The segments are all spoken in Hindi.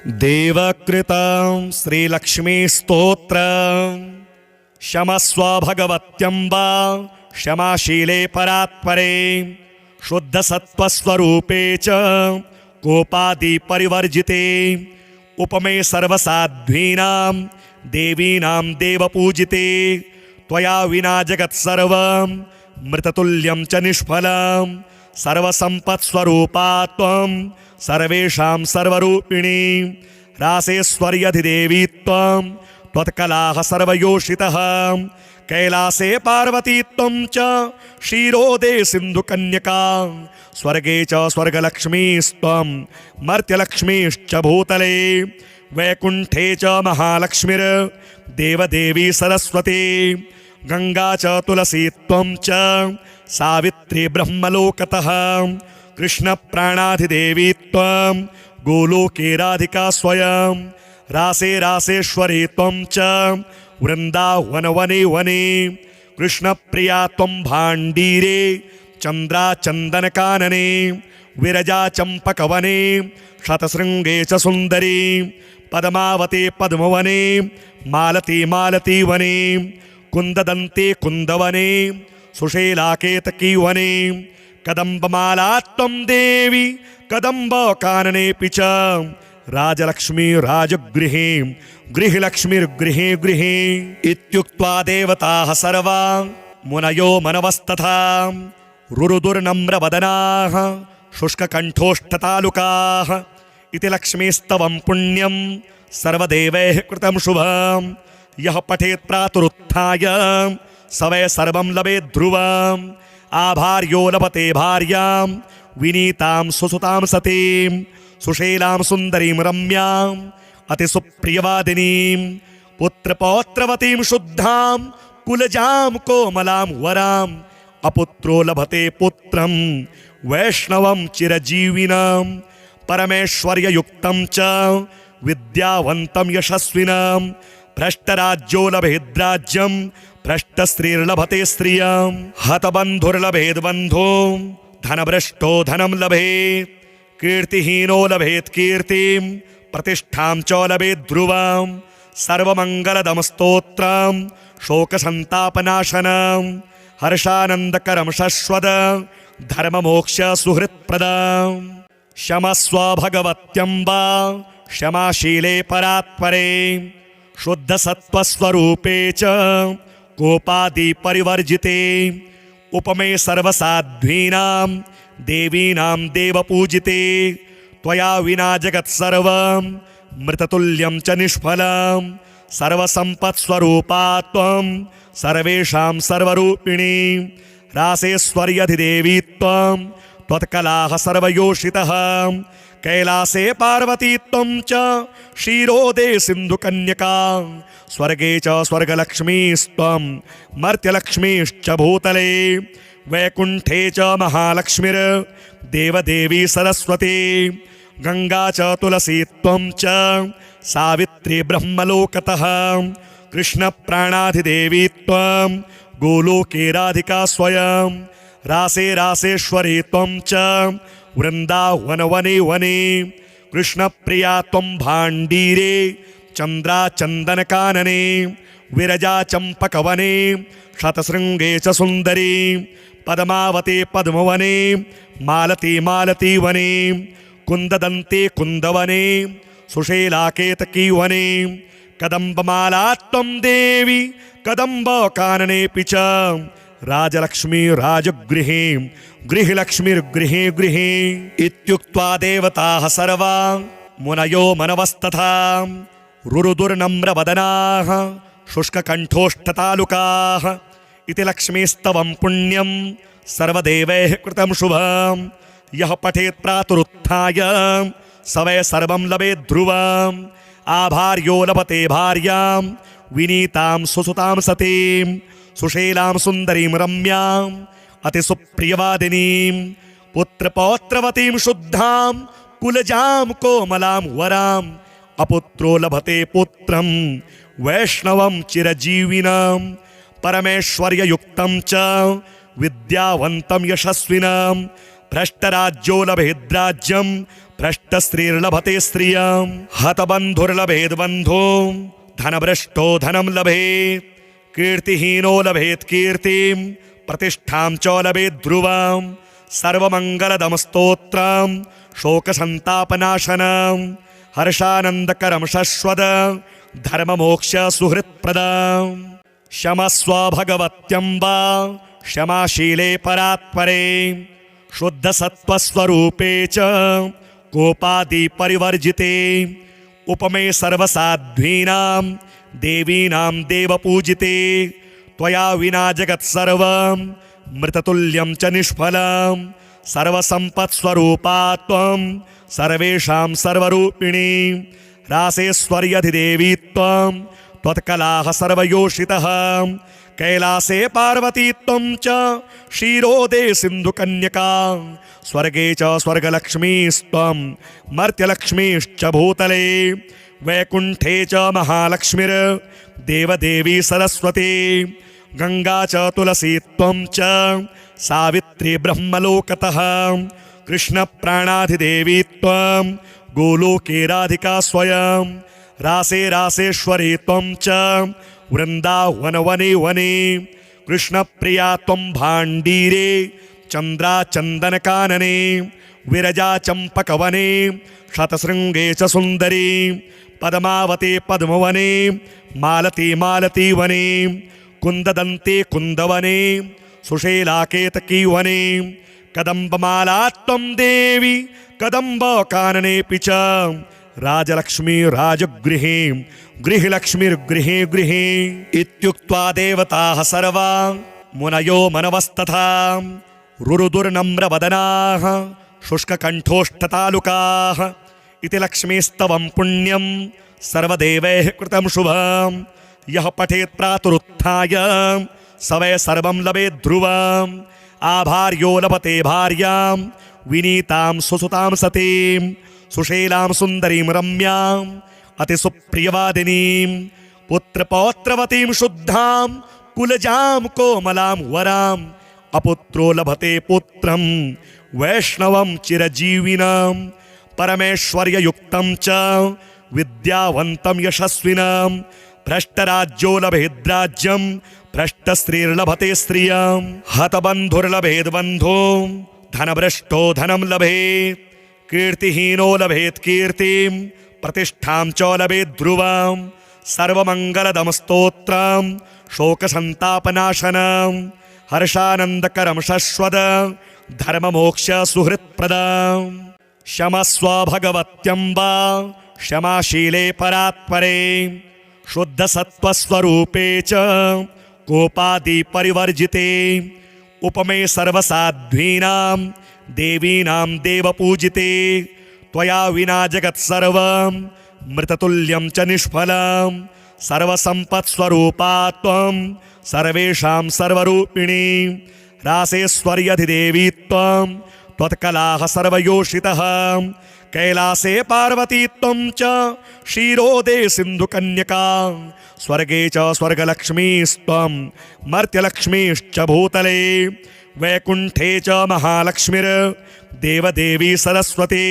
देवकृतं श्रीलक्ष्मी स्तोत्र क्षमस्व भगवत्यम्बा क्षमाशीले परात्परे शुद्धसत्त्वस्वरूपे च कोपादि परिवर्जिते उपमे सर्वसाध्वीनां देवीनां देवपूजिते त्वया विना जगत्सर्वं मृततुल्यं च निष्फलं सर्वसम्पत्स्वरूपा त्वं सर्वेषां सर्वरूपिणी रासेश्वर्यधिदेवी त्वं त्वत्कलाः सर्वयोषितः कैलासे पार्वती त्वं च क्षीरोदे सिन्धुकन्यका स्वर्गे च स्वर्गलक्ष्मीस्त्वं मर्त्यलक्ष्मीश्च भूतले वैकुण्ठे च महालक्ष्मीर्देवदेवी सरस्वती गंगा च तुलसी त्वं च सावित्री ब्रह्मलोकतः कृष्णप्राणाधिदेवी त्वं गोलोके राधिका स्वयं रासे रासेश्वरी त्वं च वृन्दावनवने वने कृष्णप्रिया त्वं भाण्डीरे चन्द्राचन्दनकानने विरजा चम्पकवने शतशृङ्गे च सुन्दरी पद्मावती पद्मवने मालती मालती वने कुन्ददन्ते कुन्दवने सुशेलाकेतकी वने कदम्बमाला त्वं देवी कदम्बकाननेऽपि च राजलक्ष्मी राजगृहे गृहलक्ष्मीर्गृहे गृहे इत्युक्त्वा देवताः सर्वा मुनयो मनवस्तथा रुरुदुर्नम्रवदनाः शुष्ककण्ठोष्ठतालुकाः इति लक्ष्मीस्तवं पुण्यं सर्वदेवैः कृतं शुभं यः पठेत् प्रातरुत्थाय स वै सर्वं लभेत् ध्रुवम् आभार्यो लभते भार्यां विनीतां सुसुतां सतीं सुशीलां सुन्दरीं रम्याम् अतिसुप्रियवादिनीं पुत्रपौत्रवतीं शुद्धां कुलजां कोमलां वराम् अपुत्रो लभते पुत्रं वैष्णवं चिरजीविनां परमेश्वर्ययुक्तं च विद्यावन्तं यशस्विनां भ्रष्टराज्यो लभेद्राज्यं भ्रष्टस्त्रीर्लभते स्त्रियां हतबन्धुर्लभेद् बन्धो धनभ्रष्टो धनं लभेत् कीर्तिहीनो लभेत् कीर्तिं प्रतिष्ठां च लभेत् ध्रुवां सर्वमङ्गलदं स्तोत्रं शोकसन्तापनाशनं हर्षानन्दकरं शश्वत धर्ममोक्ष सुहृत्प्रदं क्षमस्व भगवत्यम्बा क्षमाशीले परात्परे शुद्धसत्त्वस्वरूपे च कोपादि परिवर्जिते उपमे सर्वसाध्वीनां देवीनां देवपूजिते त्वया विना जगत्सर्वं मृततुल्यं च निष्फलं सर्वसम्पत्स्वरूपा त्वं सर्वेषां सर्वरूपिणी रासेश्वर्यधिदेवी त्वं त्वत्कलाः सर्वयोषितः कैलासे पार्वती त्वं च क्षीरोदे सिन्धुकन्यका स्वर्गे च स्वर्गलक्ष्मीस्त्वं मर्त्यलक्ष्मीश्च भूतले वैकुण्ठे च महालक्ष्मीर्देवदेवी सरस्वती गंगा च तुलसी त्वं च सावित्री ब्रह्मलोकतः कृष्णप्राणाधिदेवी त्वं गोलोके राधिका स्वयं रासे रासेश्वरी त्वं च वृन्दावनवने वने कृष्णप्रिया त्वं भाण्डीरे चन्द्राचन्दनकानने विरजा चम्पकवने शतशृङ्गे च सुन्दरी पद्मावती पद्मवने मालती मालती वने कुन्ददन्ते कुन्दवने सुशेलाकेतकी वने कदम्बमाला त्वं देवी कदम्बकाननेऽपि च राजलक्ष्मी राजगृहे गृहलक्ष्मीर्गृहे गृहे इत्युक्त्वा देवताः सर्वा मुनयो मनवस्तथा रुरुदुर्नम्रवदनाः शुष्ककण्ठोष्ठतालुकाः इति लक्ष्मीस्तवं पुण्यं सर्वदेवैः कृतं शुभं यः पठेत् प्रातरुत्थाय स वै सर्वं लभेत् ध्रुवम् आभार्यो लभते भार्यां विनीतां सुसुतां सतीं सुशीलां सुन्दरीं रम्याम् अतिसुप्रियवादिनीं पुत्रपौत्रवतीं शुद्धां कुलजां कोमलां वराम् अपुत्रो लभते पुत्रं वैष्णवं चिरजीविनां परमेश्वर्ययुक्तं च विद्यावन्तं यशस्विनां भ्रष्टराज्यो लभेद्राज्यं भ्रष्टस्त्रीर्लभते स्त्रियं हतबन्धुर्लभेद्बन्धो धनभ्रष्टो धनं लभेत् कीर्तिहीनो लभेत् कीर्तिं प्रतिष्ठां च लभेत् ध्रुवं सर्वमङ्गलदं स्तोत्रं शोकसन्तापनाशनं हर्षानन्दकरं शश्वत धर्ममोक्ष सुहृत्प्रदम् क्षमस्व भगवत्यम्बा क्षमाशीले परात्परे शुद्धसत्त्वस्वरूपे च कोपादिपरिवर्जिते उपमे सर्वसाध्वीनां देवीनां देवपूजिते त्वया विना जगत्सर्वं मृततुल्यं च निष्फलं सर्वसम्पत्स्वरूपा त्वं सर्वेषां सर्वरूपिणी रासेश्वर्यधिदेवी त्वं त्वत्कलाः सर्वयोषितः कैलासे पार्वती त्वं च क्षीरोदे सिन्धुकन्यका स्वर्गे च स्वर्गलक्ष्मीस्त्वं मर्त्यलक्ष्मीश्च भूतले वैकुण्ठे च महालक्ष्मीर्देवदेवी सरस्वती गङ्गा च तुलसी त्वं च सावित्री ब्रह्मलोकतः कृष्णप्राणाधिदेवी त्वं गोलोके राधिका स्वयं रासे रासेश्वरी त्वं च वृन्दावनवने वने कृष्णप्रिया त्वं भाण्डीरे चन्द्राचन्दनकानने विरजा चम्पकवने शतशृङ्गे च सुन्दरी पद्मावती पद्मवने मालती मालती वने कुन्ददन्ते कुन्दवने सुशेलाकेतकी वने कदम्बमाला त्वं देवी कदम्बकाननेऽपि च राजलक्ष्मी राजगृहे गृहलक्ष्मीर्गृहे गृहे इत्युक्त्वा देवताः सर्वा मुनयो मनवस्तथा रुरुदुर्नम्रवदनाः शुष्ककण्ठोष्ठतालुकाः इति लक्ष्मीस्तवं पुण्यं सर्वदेवैः कृतं शुभं यः पठेत् प्रातरुत्थाय स वै सर्वं लभेत् ध्रुवम् आभार्यो लभते भार्यां विनीतां सुसुतां सतीं सुशीलां सुन्दरीं रम्याम् अतिसुप्रियवादिनीं पुत्रपौत्रवतीं शुद्धां कुलजां कोमलां वराम् अपुत्रो लभते पुत्रं वैष्णवं चिरजीविनां परमेश्वर्ययुक्तं च विद्यावन्तं यशस्विनां भ्रष्टराज्यो लभेद्राज्यं भ्रष्टस्त्रीर्लभते स्त्रियं हतबन्धुर्लभेद्बन्धो धनभ्रष्टो धनं लभेत् कीर्तिहीनो लभेत् कीर्तिं प्रतिष्ठां च लभेत् ध्रुवं सर्वमङ्गलदं स्तोत्रं शोकसन्तापनाशनं हर्षानन्दकरं शश्वत धर्ममोक्ष सुहृत्प्रदम् क्षमस्व भगवत्यम्बा क्षमाशीले परात्परे शुद्धसत्त्वस्वरूपे च कोपादिपरिवर्जिते उपमे सर्वसाध्वीनां देवीनां देवपूजिते त्वया विना जगत्सर्वं मृततुल्यं च निष्फलं सर्वसम्पत्स्वरूपा त्वं सर्वेषां सर्वरूपिणी रासेश्वर्यधिदेवी त्वं त्वत्कलाः सर्वयोषितः कैलासे पार्वती त्वं च क्षीरोदे सिन्धुकन्यका स्वर्गे च स्वर्गलक्ष्मीस्त्वं मर्त्यलक्ष्मीश्च भूतले वैकुण्ठे च महालक्ष्मीर्देवदेवी सरस्वती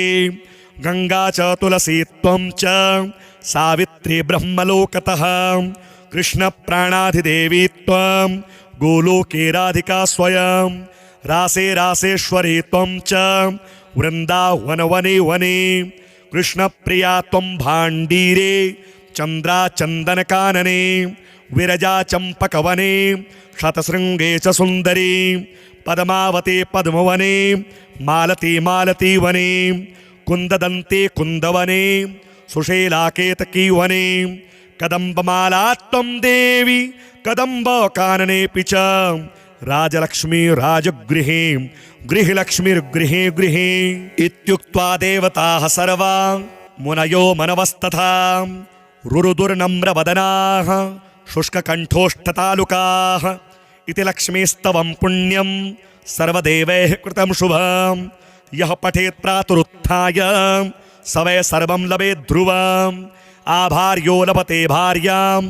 गङ्गा च तुलसी त्वं च सावित्री ब्रह्मलोकतः कृष्णप्राणाधिदेवी त्वं गोलोके राधिका स्वयं रासे रासेश्वरी त्वं च वृन्दावनवने वने कृष्णप्रिया त्वं भाण्डीरे चन्द्राचन्दनकानने विरजा चम्पकवने शतशृङ्गे च सुन्दरी पद्मावती पद्मवने मालती मालती वने कुन्ददन्ते कुन्दवने सुशेलाकेतकी वने कदम्बमाला त्वं देवी कदम्बकाननेऽपि च राजलक्ष्मी राजगृहे गृहलक्ष्मीर्गृहे गृहे इत्युक्त्वा देवताः सर्वा मुनयो मनवस्तथा रुरुदुर्नम्रवदनाः शुष्ककण्ठोष्ठतालुकाः इति लक्ष्मीस्तवं पुण्यं सर्वदेवैः कृतं शुभं यः पठेत् प्रातरुत्थाय स वै सर्वं लभेत् ध्रुवम् आभार्यो लभते भार्यां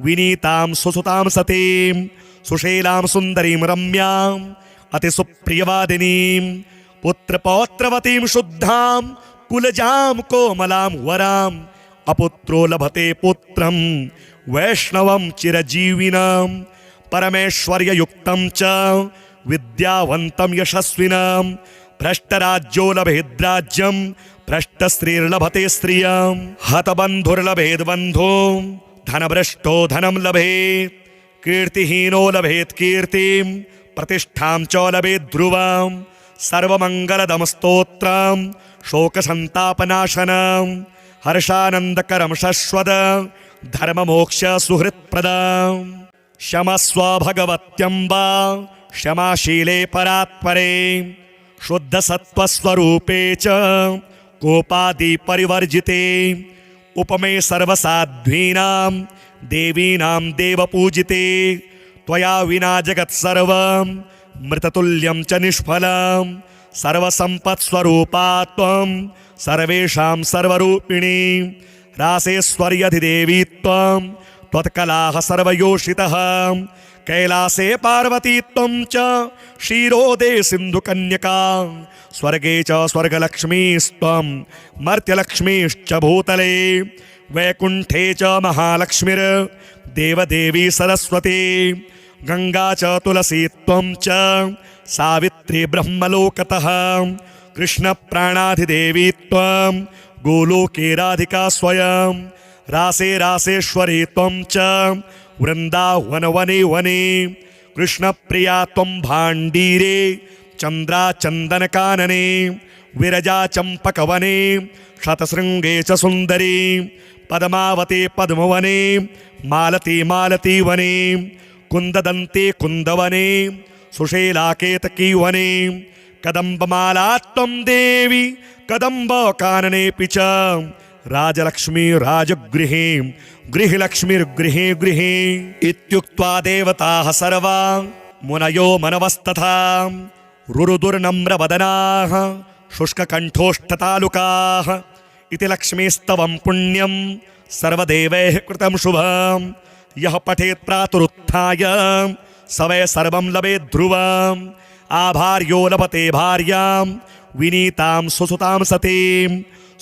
विनीतां सुसुतां सतीं सुशीलां सुन्दरीं रम्याम् अतिसुप्रियवादिनीं पुत्रपौत्रवतीं शुद्धां कुलजां कोमलां वरां अपुत्रो लभते पुत्रं वैष्णवं चिरजीविनां परमेश्वर्ययुक्तं च विद्यावन्तं यशस्विनां भ्रष्टराज्यो लभेद्राज्यं भ्रष्टस्त्रीर्लभते स्त्रियां हतबन्धुर्लभेद्बन्धो धनभ्रष्टो धनं लभेत् कीर्तिहीनो लभेत् कीर्तिं प्रतिष्ठां च लभेत् ध्रुवां सर्वमङ्गलदं स्तोत्रं शोकसन्तापनाशनं हर्षानन्दकरं शश्वत धर्ममोक्ष सुहृत्प्रदां क्षमस्व भगवत्यम्बा क्षमाशीले परात्परे शुद्धसत्त्वस्वरूपे च कोपादिपरिवर्जिते उपमे सर्वसाध्वीनां देवीनां देवपूजिते त्वया विना जगत्सर्वं मृततुल्यं च निष्फलं सर्वसम्पत्स्वरूपा त्वं सर्वेषां सर्वरूपिणी रासेश्वर्यधिदेवी त्वं त्वत्कलाः सर्वयोषितः कैलासे पार्वती त्वं च क्षीरोदे सिन्धुकन्यका स्वर्गे च स्वर्गलक्ष्मीस्त्वं मर्त्यलक्ष्मीश्च भूतले वैकुण्ठे च महालक्ष्मीर्देवदेवी सरस्वती गंगा च तुलसी त्वं च सावित्री ब्रह्मलोकतः कृष्णप्राणाधिदेवी त्वं गोलोके राधिका स्वयं रासे रासेश्वरी त्वं च वृन्दावनवने वने कृष्णप्रिया त्वं भाण्डीरे चन्द्राचन्दनकानने विरजा चम्पकवने शतशृङ्गे च सुन्दरी पद्मावती पद्मवने मालती मालती वने कुन्ददन्ते कुन्दवने सुशेलाकेतकी वने कदम्बमाला त्वं देवी कदम्बकाननेऽपि च राजलक्ष्मी राजगृहे गृहलक्ष्मीर्गृहे गृहे इत्युक्त्वा देवताः सर्वा मुनयो मनवस्तथा रुरुदुर्नम्रवदनाः शुष्ककण्ठोष्ठतालुकाः इति लक्ष्मीस्तवं पुण्यं सर्वदेवैः कृतं शुभं यः पठेत् प्रातरुत्थाय स वै सर्वं लभेत् ध्रुवम् आभार्यो लभते भार्यां विनीतां सुसुतां सतीं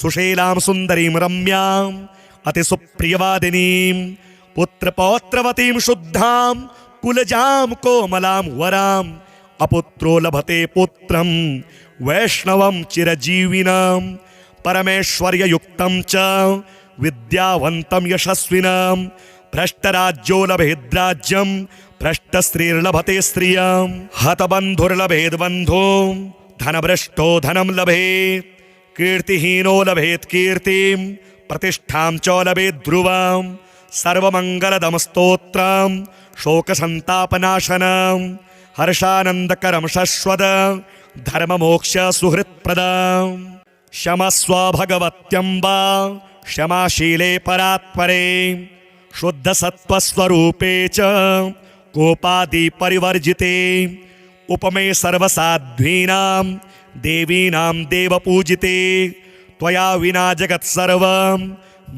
सुशीलां सुन्दरीं रम्यां अतिसुप्रियवादिनीं पुत्रपौत्रवतीं शुद्धां कुलजां कोमलां वरां अपुत्रो लभते पुत्रं वैष्णवं चिरजीविनां परमेश्वर्ययुक्तं च विद्यावन्तं यशस्विनां भ्रष्टराज्यो लभेद्राज्यं भ्रष्टस्त्रीर्लभते स्त्रियां हतबन्धुर्लभेद्बन्धो धनभ्रष्टो धनं लभेत् कीर्तिहीनो लभेत् कीर्तिं प्रतिष्ठां च लभेत् ध्रुवां सर्वमङ्गलदं स्तोत्रं शोकसन्तापनाशनं हर्षानन्दकरं शश्वत धर्ममोक्ष सुहृत्प्रदां क्षमस्व भगवत्यम्बा क्षमाशीले परात्परे शुद्धसत्त्वस्वरूपे च कोपादिपरिवर्जिते उपमे सर्वसाध्वीनां देवीनां देवपूजिते त्वया विना जगत्सर्वं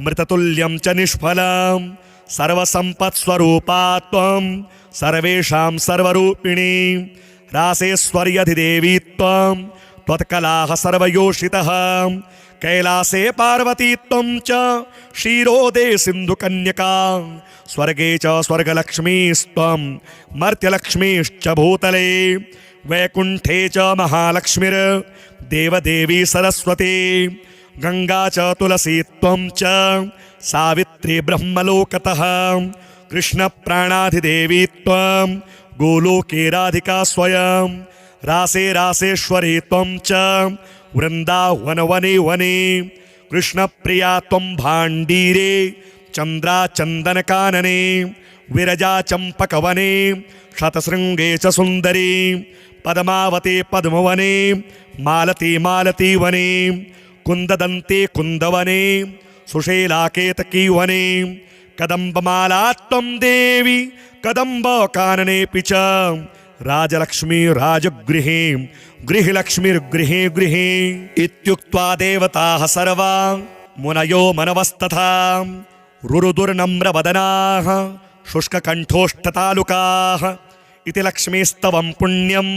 मृततुल्यं च निष्फलं सर्वसम्पत्स्वरूपा त्वं सर्वेषां सर्वरूपिणी रासेश्वर्यधिदेवी त्वं त्वत्कलाः सर्वयोषितः कैलासे पार्वती त्वं च क्षीरोदे सिन्धुकन्यका स्वर्गे च स्वर्गलक्ष्मीस्त्वं मर्त्यलक्ष्मीश्च भूतले वैकुण्ठे च महालक्ष्मीर्देवदेवी सरस्वती गंगा च तुलसी त्वं च सावित्री ब्रह्मलोकतः कृष्णप्राणाधिदेवी त्वं गोलोके राधिका स्वयं रासे रासेश्वरी त्वं च वृन्दावनवने वने कृष्णप्रिया त्वं भाण्डीरे चन्द्राचन्दनकानने विरजा चम्पकवने शतशृङ्गे च सुन्दरी पद्मावती पद्मवने मालती मालती वने कुन्ददन्ते कुन्दवने सुशेलाकेतकी वने कदम्बमाला त्वं देवी कदम्बकाननेऽपि च राजलक्ष्मी राजगृहे गृहलक्ष्मीर्गृहे गृहे इत्युक्त्वा देवताः सर्वा मुनयो मनवस्तथा रुरुदुर्नम्रवदनाः शुष्ककण्ठोष्ठतालुकाः इति लक्ष्मीस्तवं पुण्यं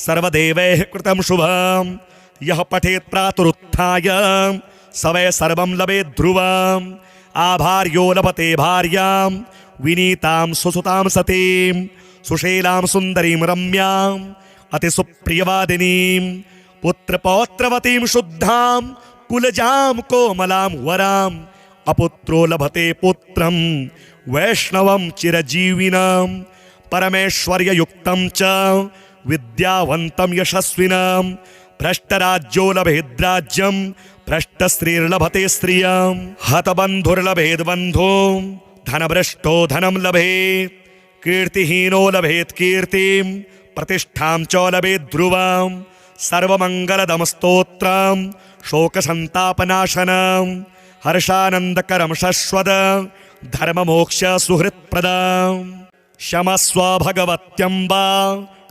सर्वदेवैः कृतं शुभं यः पठेत् प्रातरुत्थाय स वै सर्वं लभेत् ध्रुवम् आभार्यो लभते भार्यां विनीतां सुसुतां सतीं सुशीलां सुन्दरीं रम्याम् अतिसुप्रियवादिनीं पुत्रपौत्रवतीं शुद्धां कुलजां कोमलां वराम् अपुत्रो लभते पुत्रं वैष्णवं चिरजीविनां परमेश्वर्ययुक्तं च विद्यावन्तं यशस्विनां भ्रष्टराज्यो लभेद्राज्यं भ्रष्टस्त्रीर्लभते स्त्रियां हतबन्धुर्लभेद्बन्धो धनभ्रष्टो धनं लभेत् कीर्तिहीनो लभेत् कीर्तिं प्रतिष्ठां च लभेत् ध्रुवां सर्वमङ्गलदं स्तोत्रं शोकसन्तापनाशनं हर्षानन्दकरं शश्वत धर्ममोक्ष सुहृत्प्रदां क्षमस्व भगवत्यम्बा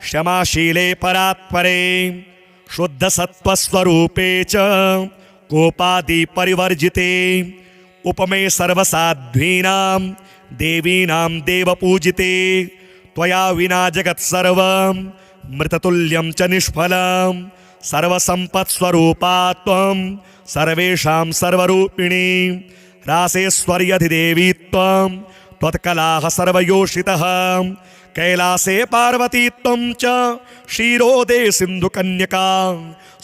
क्षमाशीले परात्परे शुद्धसत्त्वस्वरूपे च कोपादिपरिवर्जिते उपमे सर्वसाध्वीनां देवीनां देवपूजिते त्वया विना जगत्सर्वं मृततुल्यं च निष्फलं सर्वसम्पत्स्वरूपा त्वं सर्वेषां सर्वरूपिणी रासेश्वर्यधिदेवी त्वं त्वत्कलाः सर्वयोषितः कैलासे पार्वती त्वं च क्षीरोदे सिन्धुकन्यका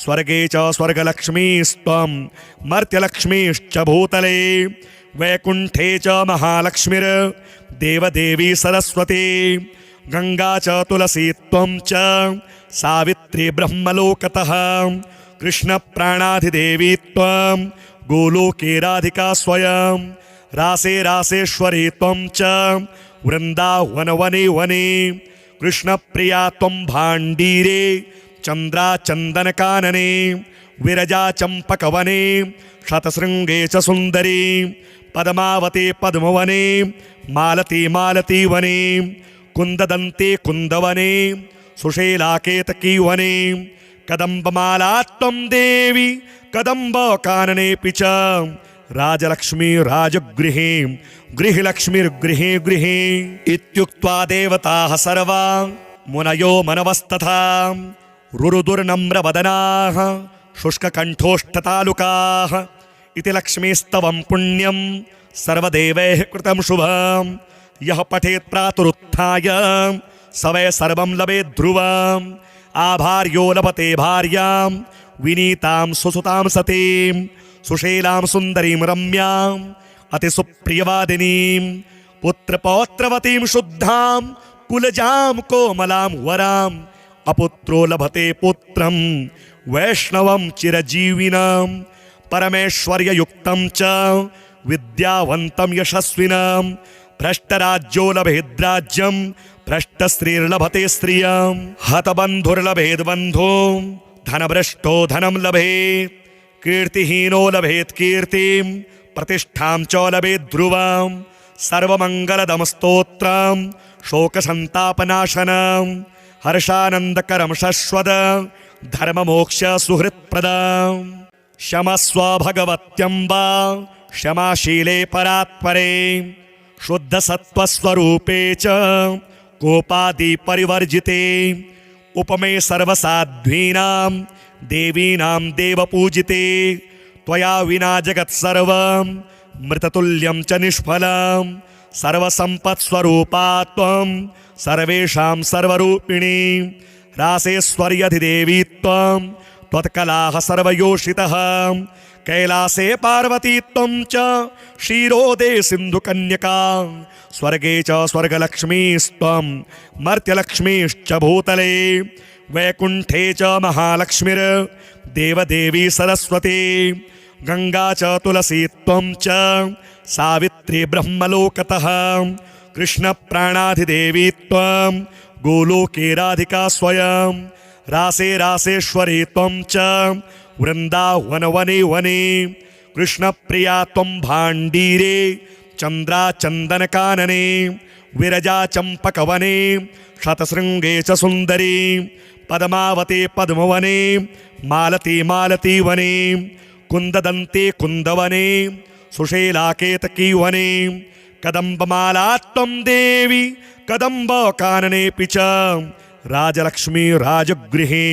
स्वर्गे च स्वर्गलक्ष्मीस्त्वं मर्त्यलक्ष्मीश्च भूतले वैकुण्ठे च महालक्ष्मीर्देवदेवी सरस्वती गंगा च तुलसी त्वं च सावित्री ब्रह्मलोकतः कृष्णप्राणाधिदेवी त्वं गोलोके राधिका स्वयं रासे रासेश्वरी त्वं च वृन्दावनवने वने कृष्णप्रिया त्वं भाण्डीरे चन्द्राचन्दनकानने विरजा चम्पकवने शतशृङ्गे च सुन्दरी पद्मावते पद्मवने मालती मालती वने कुन्ददन्ते कुन्दवने सुशीलाकेतकी वने कदम्बमाला त्वं देवी कदम्बकाननेऽपि च राजलक्ष्मी राजगृहे गृहलक्ष्मीर्गृहे गृहे इत्युक्त्वा देवताः सर्वा मुनयो मनवस्तथा रुरुदुर्नम्रवदनाः शुष्ककण्ठोष्ठतालुकाः इति लक्ष्मीस्तवं पुण्यं सर्वदेवैः कृतं शुभं यः पठेत् प्रातरुत्थाय स वै सर्वं लभेत् ध्रुवम् आभार्यो लभते भार्यां विनीतां सुसुतां सतीं सुशीलां सुन्दरीं रम्याम् अतिसुप्रियवादिनीं पुत्रपौत्रवतीं शुद्धां कुलजां कोमलां वराम् अपुत्रो लभते पुत्रं वैष्णवं चिरजीविनां परमेश्वर्ययुक्तं च विद्यावन्तं यशस्विनां भ्रष्टराज्यो लभेद्राज्यं भ्रष्टस्त्रीर्लभते स्त्रियां हतबन्धुर्लभेद्बन्धो धनभ्रष्टो धनं लभेत् कीर्तिहीनो लभेत् कीर्तिं प्रतिष्ठां च लभेत् ध्रुवां सर्वमङ्गलदं स्तोत्रं शोकसन्तापनाशनं हर्षानन्दकरं शश्वत धर्ममोक्ष सुहृत्प्रदां क्षमस्व भगवत्यम्बा क्षमाशीले परात्परे शुद्धसत्त्वस्वरूपे च कोपादिपरिवर्जिते उपमे सर्वसाध्वीनां देवीनां देवपूजिते त्वया विना जगत्सर्वं मृततुल्यं च निष्फलं सर्वसम्पत्स्वरूपा त्वं सर्वेषां सर्वरूपिणी रासेश्वर्यधिदेवी त्वं त्वत्कलाः सर्वयोषितः कैलासे पार्वती त्वं च क्षीरोदे सिन्धुकन्यका स्वर्गे च स्वर्गलक्ष्मीस्त्वं मर्त्यलक्ष्मीश्च भूतले वैकुण्ठे च महालक्ष्मीर्देवदेवी सरस्वती गंगा च तुलसी त्वं च सावित्री ब्रह्मलोकतः कृष्णप्राणाधिदेवी त्वं गोलोके राधिका स्वयं रासे रासेश्वरी त्वं च वृन्दावनवने वने कृष्णप्रिया त्वं भाण्डीरे चन्द्राचन्दनकानने विरजा चम्पकवने शतशृङ्गे च सुन्दरी पद्मावते पद्मवने मालती मालती वने कुन्ददन्ते कुन्दवने सुशीलाकेतकी वने कदम्बमाला त्वं देवी कदम्बकाननेऽपि च राजलक्ष्मी राजगृहे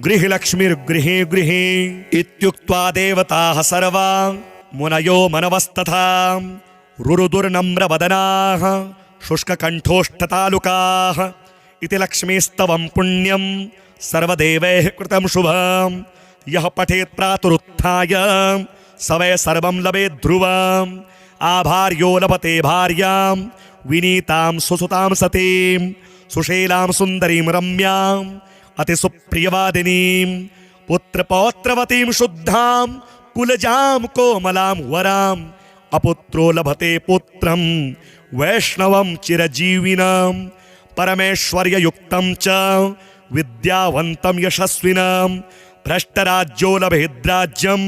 गृहलक्ष्मीर्गृहे गृहे इत्युक्त्वा देवताः सर्वा मुनयो मनवस्तथा रुरुदुर्नम्रवदनाः शुष्ककण्ठोष्ठतालुकाः इति लक्ष्मीस्तवं पुण्यं सर्वदेवैः कृतं शुभं यः पठेत् प्रातरुत्थाय स वै सर्वं लभेत् ध्रुवम् आभार्यो लभते भार्यां विनीतां सुसुतां सतीं सुशीलां सुन्दरीं रम्याम् अतिसुप्रियवादिनीं पुत्रपौत्रवतीं शुद्धां कुलजां कोमलां वराम् अपुत्रो लभते पुत्रं वैष्णवं चिरजीविनं परमेश्वर्ययुक्तं च विद्यावन्तं यशस्विनं भ्रष्टराज्यो लभेद्राज्यं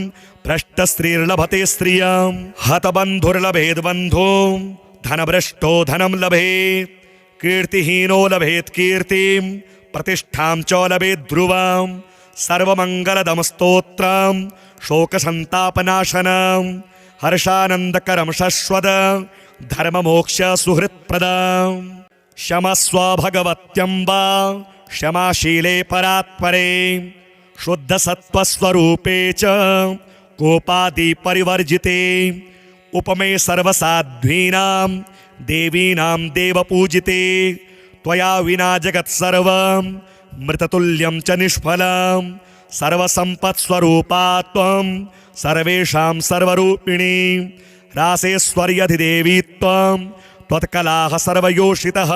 भ्रष्टस्त्रीर्लभते स्त्रियं हतबन्धुर्लभेद्बन्धो धनभ्रष्टो धनं लभेत् कीर्तिहीनो लभेत् कीर्तिं प्रतिष्ठां च लभेत् ध्रुवं सर्वमङ्गलदं स्तोत्रं शोकसन्तापनाशनं हर्षानन्दकरं शश्वत धर्ममोक्ष सुहृत्प्रदं क्षमस्व भगवत्यम्बा क्षमाशीले परात्परे शुद्धसत्त्वस्वरूपे च कोपादिपरिवर्जिते उपमे सर्वसाध्वीनां देवीनां देवपूजिते त्वया विना जगत्सर्वं मृततुल्यं च निष्फलं सर्वसम्पत्स्वरूपा त्वं सर्वेषां सर्वरूपिणी रासेश्वर्यधिदेवी त्वं त्वत्कलाः सर्वयोषितः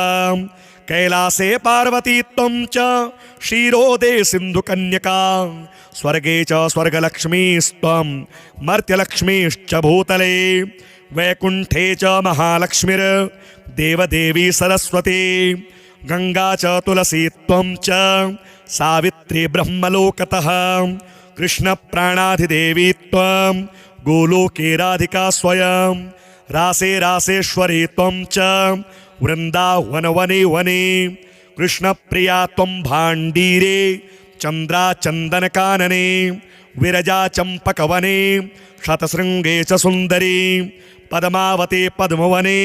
कैलासे पार्वती त्वं च क्षीरोदे सिन्धुकन्यका स्वर्गे च स्वर्गलक्ष्मीस्त्वं मर्त्यलक्ष्मीश्च भूतले वैकुण्ठे च महालक्ष्मीर्देवदेवी सरस्वती गंगा च तुलसी त्वं च सावित्री ब्रह्मलोकतः कृष्णप्राणाधिदेवी त्वं गोलोके राधिका स्वयं रासे रासेश्वरी त्वं च वृन्दावनवने वने कृष्णप्रिया त्वं भाण्डीरे चन्द्राचन्दनकानने विरजा चम्पकवने शतशृङ्गे च सुन्दरी पद्मावते पद्मवने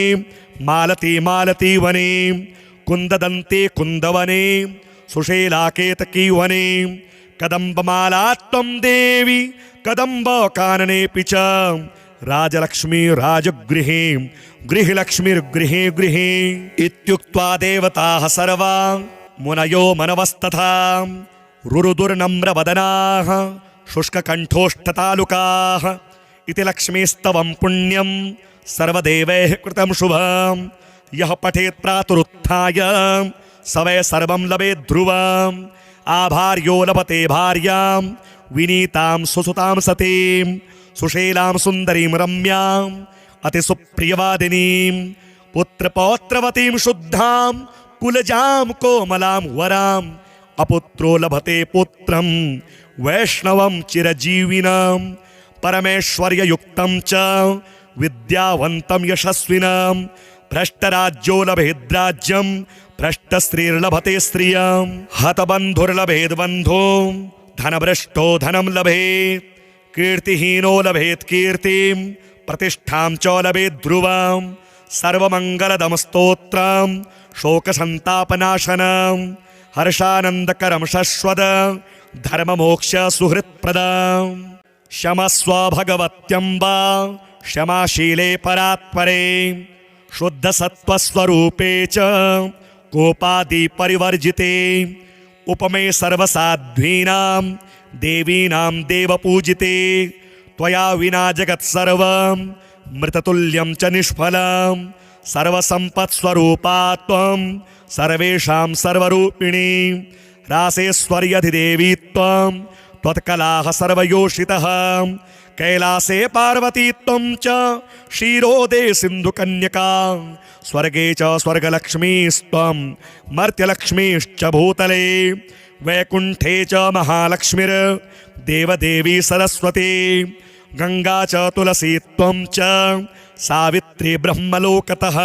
मालती मालतीवने कुन्ददन्ते कुन्दवने सुशीलाकेतकी वने कदम्बमाला त्वं देवी कदम्बकाननेऽपि च राजलक्ष्मी राजगृहे गृहलक्ष्मीर्गृहे गृहे इत्युक्त्वा देवताः सर्वा मुनयो मनवस्तथा रुरुदुर्नम्रवदनाः शुष्ककण्ठोष्ठतालुकाः इति लक्ष्मीस्तवं पुण्यं सर्वदेवैः कृतं शुभं यः पठेत् प्रातरुत्थाय स वै सर्वं लभेत् ध्रुवम् आभार्यो लभते भार्यां विनीतां सुसुतां सतीं सुशीलां सुन्दरीं रम्याम् अतिसुप्रियवादिनीं पुत्रपौत्रवतीं शुद्धां कुलजां कोमलां वराम् अपुत्रो लभते पुत्रं वैष्णवं चिरजीविनं परमेश्वर्ययुक्तं च विद्यावन्तं यशस्विनं भ्रष्टराज्यो लभेद्राज्यं भ्रष्टस्त्रीर्लभते स्त्रियं हतबन्धुर्लभेद्बन्धो धनभ्रष्टो धनं लभेत् कीर्तिहीनो लभेत् कीर्तिं प्रतिष्ठां च लभेत् ध्रुवं सर्वमङ्गलदं स्तोत्रं शोकसन्तापनाशनं हर्षानन्दकरं शश्वत धर्ममोक्ष सुहृत्प्रदं क्षमस्व भगवत्यम्बा क्षमाशीले परात्परे शुद्धसत्त्वस्वरूपे च कोपादिपरिवर्जिते उपमे सर्वसाध्वीनां देवीनां देवपूजिते त्वया विना जगत्सर्वं मृततुल्यं च निष्फलं सर्वसम्पत्स्वरूपा त्वं सर्वेषां सर्वरूपिणी रासेश्वर्यधिदेवी त्वं त्वत्कलाः सर्वयोषितः कैलासे पार्वती त्वं च क्षीरोदे सिन्धुकन्यका स्वर्गे च स्वर्गलक्ष्मीस्त्वं मर्त्यलक्ष्मीश्च भूतले वैकुण्ठे च महालक्ष्मीर्देवदेवी सरस्वती गंगा च तुलसी त्वं च सावित्री ब्रह्मलोकतः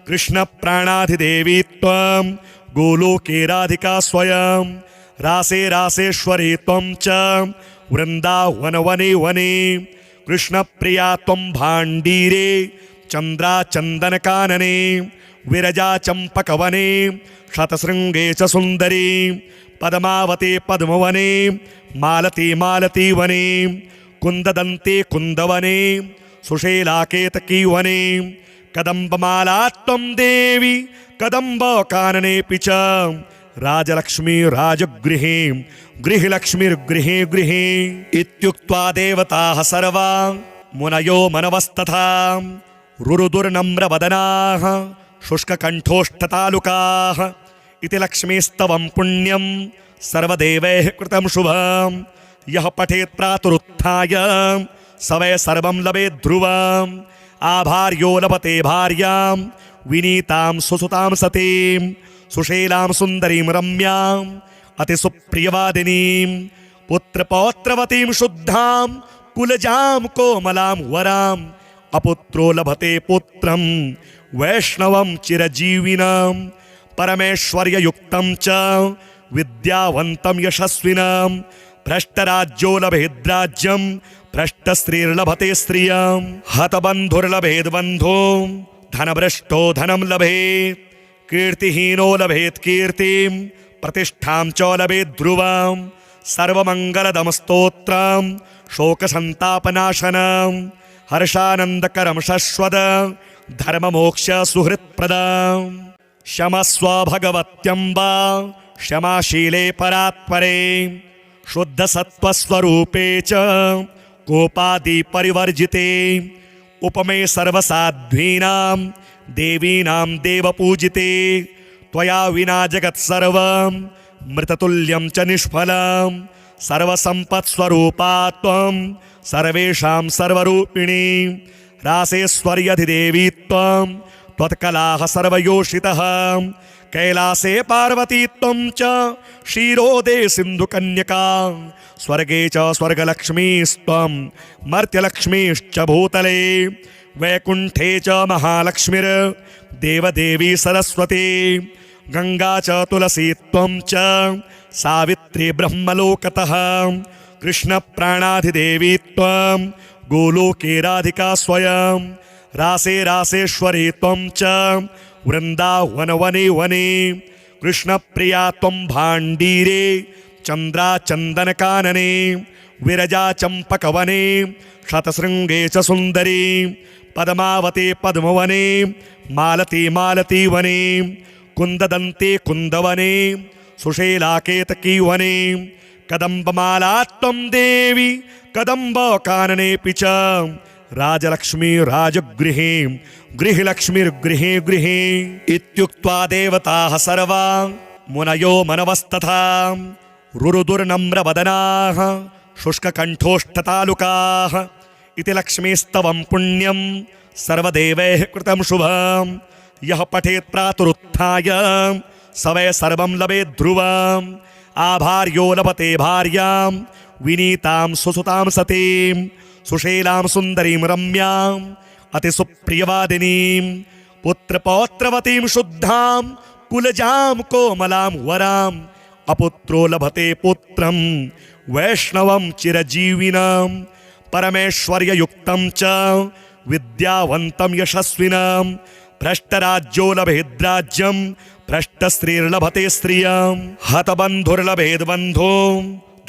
कृष्णप्राणाधिदेवी त्वं गोलोके राधिका स्वयं रासे रासेश्वरी त्वं च वृन्दावनवने वने कृष्णप्रिया त्वं भाण्डीरे चन्द्राचन्दनकानने विरजा चम्पकवने शतशृङ्गे च सुन्दरी पद्मावते पद्मवने मालती मालतीवने कुन्ददन्ते कुन्दवने सुशेलाकेतकीवने कदम्बमाला त्वं देवी कदम्बकाननेऽपि च राजलक्ष्मी राजगृहे गृहलक्ष्मीर्गृहे गृहे इत्युक्त्वा देवताः सर्वा मुनयो मनवस्तथा रुरुदुर्नम्रवदनाः शुष्ककण्ठोष्ठतालुकाः इति लक्ष्मीस्तवं पुण्यं सर्वदेवैः कृतं शुभं यः पठेत् प्रातरुत्थाय स वै सर्वं लभेत् ध्रुवम् आभार्यो लभते भार्यां विनीतां सुसुतां सतीं सुशीलां सुन्दरीं रम्याम् अतिसुप्रियवादिनीं पुत्रपौत्रवतीं शुद्धां कुलजां कोमलां वराम् अपुत्रो लभते पुत्रं वैष्णवं चिरजीविनं परमेश्वर्ययुक्तं च विद्यावन्तं यशस्विनं भ्रष्टराज्यो लभेद्राज्यं भ्रष्टस्त्रीर्लभते स्त्रियं हतबन्धुर्लभेद्बन्धो धनभ्रष्टो धनं लभेत् कीर्तिहीनो लभेत् कीर्तिं प्रतिष्ठां च लभेत् ध्रुवं सर्वमङ्गलदं स्तोत्रं शोकसन्तापनाशनं हर्षानन्दकरं शश्वत धर्ममोक्ष सुहृत्प्रदं क्षमस्व भगवत्यम्बा क्षमाशीले परात्परे शुद्धसत्त्वस्वरूपे च कोपादिपरिवर्जिते उपमे सर्वसाध्वीनां देवीनां देवपूजिते त्वया विना जगत्सर्वं मृततुल्यं च निष्फलं सर्वसम्पत्स्वरूपा त्वं सर्वेषां सर्वरूपिणी रासेश्वर्यधिदेवी त्वं त्वत्कलाः सर्वयोषितः कैलासे पार्वती त्वं च क्षीरोदे सिन्धुकन्यका स्वर्गे च स्वर्गलक्ष्मीस्त्वं मर्त्यलक्ष्मीश्च भूतले वैकुण्ठे च महालक्ष्मीर्देवदेवी सरस्वती गङ्गा च तुलसी त्वं च सावित्री ब्रह्मलोकतः कृष्णप्राणाधिदेवी त्वं गोलोके राधिका स्वयं रासे रासेश्वरी त्वं च वृन्दावनवने वने कृष्णप्रिया त्वं भाण्डीरे चन्द्राचन्दनकानने विरजा चम्पकवने शतशृङ्गे च सुन्दरी पद्मावते पद्मवने मालती मालतीवने कुन्ददन्ते कुन्दवने सुशेलाकेतकीवने कदम्बमाला त्वं देवी कदम्बकाननेऽपि च राजलक्ष्मी राजगृहे गृहलक्ष्मीर्गृहे गृहे इत्युक्त्वा देवताः सर्वा मुनयो मनवस्तथा रुरुदुर्नम्रवदनाः शुष्ककण्ठोष्ठतालुकाः इति लक्ष्मीस्तवं पुण्यं सर्वदेवैः कृतं शुभं यः पठेत् प्रातरुत्थाय स वै सर्वं लभेत् ध्रुवम् आभार्यो लभते भार्यां विनीतां सुसुतां सतीं सुशीलां सुन्दरीं रम्याम् अतिसुप्रियवादिनीं पुत्रपौत्रवतीं शुद्धां कुलजां कोमलां वराम् अपुत्रो लभते पुत्रं वैष्णवं चिरजीविनं परमेश्वर्ययुक्तं च विद्यावन्तं यशस्विनं भ्रष्टराज्यो लभेद्राज्यं भ्रष्टस्त्रीर्लभते स्त्रियं हतबन्धुर्लभेद्बन्धो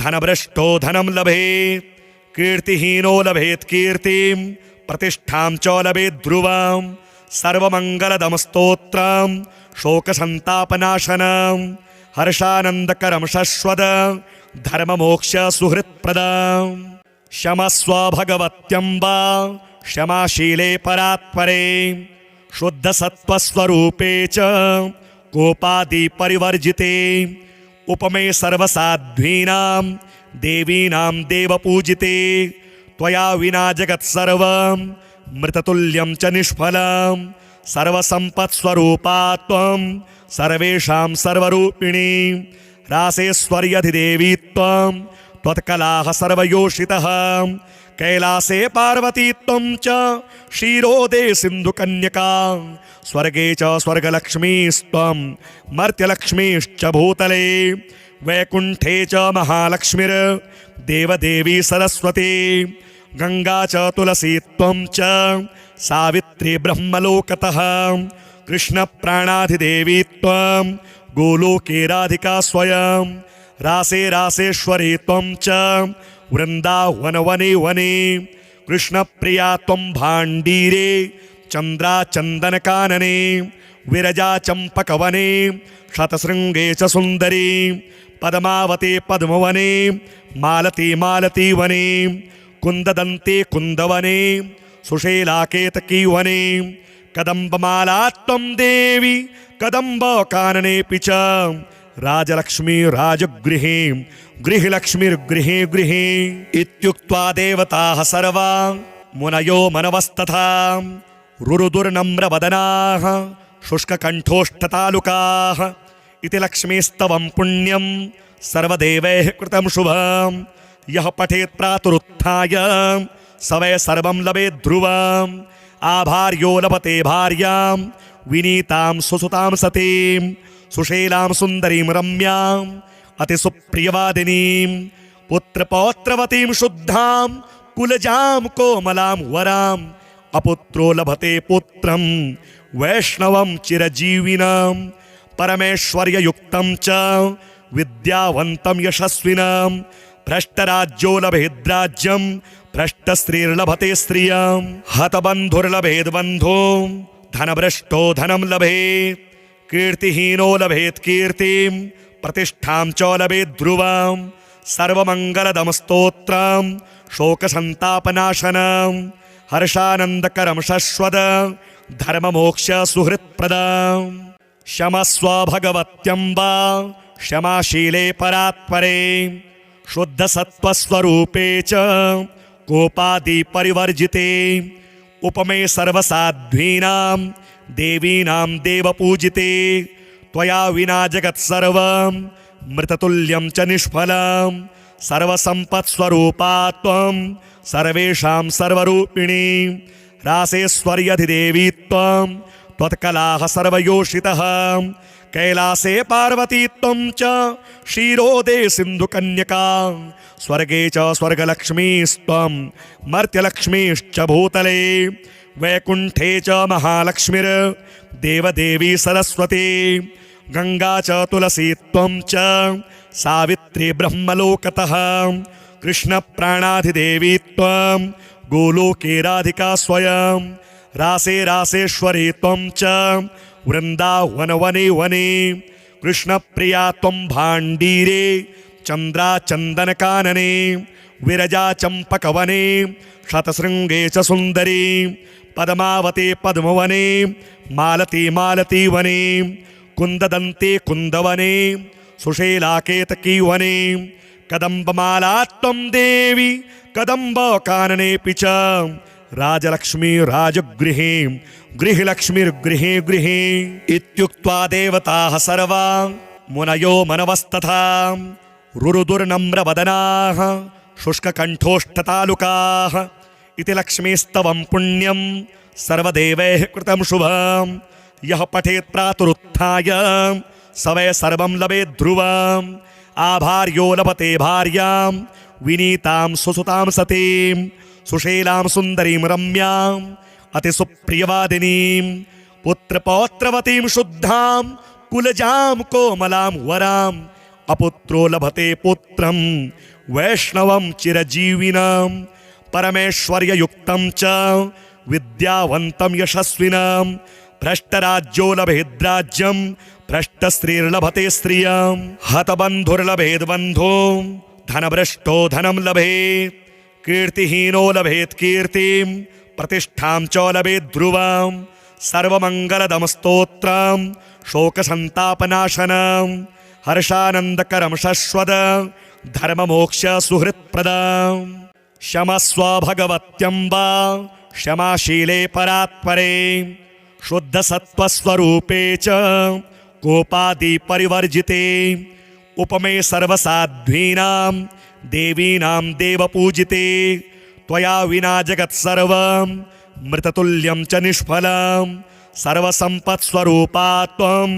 धनभ्रष्टो धनं लभेत् कीर्तिहीनो लभेत् कीर्तिं प्रतिष्ठां च लभेत् ध्रुवं सर्वमङ्गलदं स्तोत्रं शोकसन्तापनाशनं हर्षानन्दकरं शश्वत धर्ममोक्ष सुहृत्प्रदं क्षमस्व भगवत्यम्बा क्षमाशीले परात्परे शुद्धसत्त्वस्वरूपे च कोपादिपरिवर्जिते उपमे सर्वसाध्वीनां देवीनां देवपूजिते त्वया विना जगत्सर्वं मृततुल्यं च निष्फलं सर्वसम्पत्स्वरूपा त्वं सर्वेषां सर्वरूपिणी रासेश्वर्यधिदेवी त्वं त्वत्कलाः सर्वयोषितः कैलासे पार्वती त्वं च क्षीरोदे सिन्धुकन्यका स्वर्गे च स्वर्गलक्ष्मीस्त्वं मर्त्यलक्ष्मीश्च भूतले वैकुण्ठे च महालक्ष्मीर्देवदेवी सरस्वती गङ्गा च तुलसी त्वं च सावित्री ब्रह्मलोकतः कृष्णप्राणाधिदेवी त्वं गोलोके राधिका स्वयं रासे रासेश्वरी त्वं च वृन्दावनवने वने कृष्णप्रिया त्वं भाण्डीरे चन्द्राचन्दनकानने विरजा चम्पकवने शतशृङ्गे च सुन्दरी पद्मावती पद्मवने मालती मालती वने कुन्ददन्ते कुन्दवने सुशेलाकेतकी वने कदम्बमाला त्वं देवी कदम्बकाननेऽपि च राजलक्ष्मी राजगृहे गृहलक्ष्मीर्गृहे गृहे इत्युक्त्वा देवताः सर्वा मुनयो मनवस्तथा रुरुदुर्नम्रवदनाः शुष्ककण्ठोष्ठतालुकाः इति लक्ष्मीस्तवं पुण्यं सर्वदेवैः कृतं शुभं यः पठेत् प्रातरुत्थाय स वै सर्वं लभेत् ध्रुवम् आभार्यो लभते भार्यां विनीतां सुसुतां सतीं सुशीलां सुन्दरीं रम्याम् अतिसुप्रियवादिनीं पुत्रपौत्रवतीं शुद्धां कुलजां कोमलां वराम् अपुत्रो लभते पुत्रं वैष्णवं चिरजीविनां परमेश्वर्ययुक्तं च विद्यावन्तं यशस्विनां भ्रष्टराज्यो लभेद्राज्यं भ्रष्टस्त्रीर्लभते स्त्रियां हतबन्धुर्लभेद् बन्धो धनभ्रष्टो धनं लभेत् कीर्तिहीनो लभेत् कीर्तिं प्रतिष्ठां च लभेत् ध्रुवां सर्वमङ्गलदं स्तोत्रं शोकसन्तापनाशनं हर्षानन्दकरं शश्वत धर्ममोक्ष सुहृत्प्रदां क्षमस्व भगवत्यम्बा क्षमाशीले परात्परे शुद्धसत्त्वस्वरूपे च कोपादिपरिवर्जिते उपमे सर्वसाध्वीनां देवीनां देवपूजिते त्वया विना जगत्सर्वं मृततुल्यं च निष्फलं सर्वसम्पत्स्वरूपा त्वं सर्वेषां सर्वरूपिणी रासेश्वर्यधिदेवी त्वं त्वत्कलाः सर्वयोषितः कैलासे पार्वती त्वं च क्षीरोदे सिन्धुकन्यका स्वर्गे च स्वर्गलक्ष्मीस्त्वं मर्त्यलक्ष्मीश्च भूतले वैकुण्ठे च महालक्ष्मीर्देवदेवी सरस्वती गङ्गा च तुलसी त्वं च सावित्री ब्रह्मलोकतः कृष्णप्राणाधिदेवी त्वं गोलोके राधिका स्वयं रासे रासेश्वरी त्वं च वृन्दावनवने वने कृष्णप्रिया त्वं भाण्डीरे चन्द्राचन्दनकानने विरजा चम्पकवने शतशृङ्गे च सुन्दरी पद्मावती पद्मवने मालती मालती वने कुन्ददन्ते कुन्दवने सुशेलाकेतकी वने कदम्बमाला त्वं देवी कदम्बकाननेऽपि च राजलक्ष्मी राजगृहे गृहलक्ष्मीर्गृहे गृहे इत्युक्त्वा देवताः सर्वा मुनयो मनवस्तथा रुरुदुर्नम्रवदनाः शुष्ककण्ठोष्ठतालुकाः इति लक्ष्मीस्तवं पुण्यं सर्वदेवैः कृतं शुभं यः पठेत् प्रातरुत्थाय स वै सर्वं लभेत् ध्रुवम् आभार्यो लभते भार्यां विनीतां सुसुतां सतीं सुशीलां सुन्दरीं रम्याम् अतिसुप्रियवादिनीं पुत्रपौत्रवतीं शुद्धां कुलजां कोमलां वराम् अपुत्रो लभते पुत्रं वैष्णवं चिरजीविनां परमेश्वर्ययुक्तं च विद्यावन्तं यशस्विनां भ्रष्टराज्यो लभेद्राज्यं भ्रष्टस्त्रीर्लभते स्त्रियां हतबन्धुर्लभेद् बन्धो धनभ्रष्टो धनं लभेत् कीर्तिहीनो लभेत् कीर्तिं प्रतिष्ठां च लभेत् ध्रुवां सर्वमङ्गलदं स्तोत्रं शोकसन्तापनाशनं हर्षानन्दकरं शश्वत धर्ममोक्ष सुहृत्प्रदां क्षमस्व भगवत्यम्बा क्षमाशीले परात्परे शुद्धसत्त्वस्वरूपे च कोपादिपरिवर्जिते उपमे सर्वसाध्वीनां देवीनां देवपूजिते त्वया विना जगत्सर्वं मृततुल्यं च निष्फलं सर्वसम्पत्स्वरूपा त्वं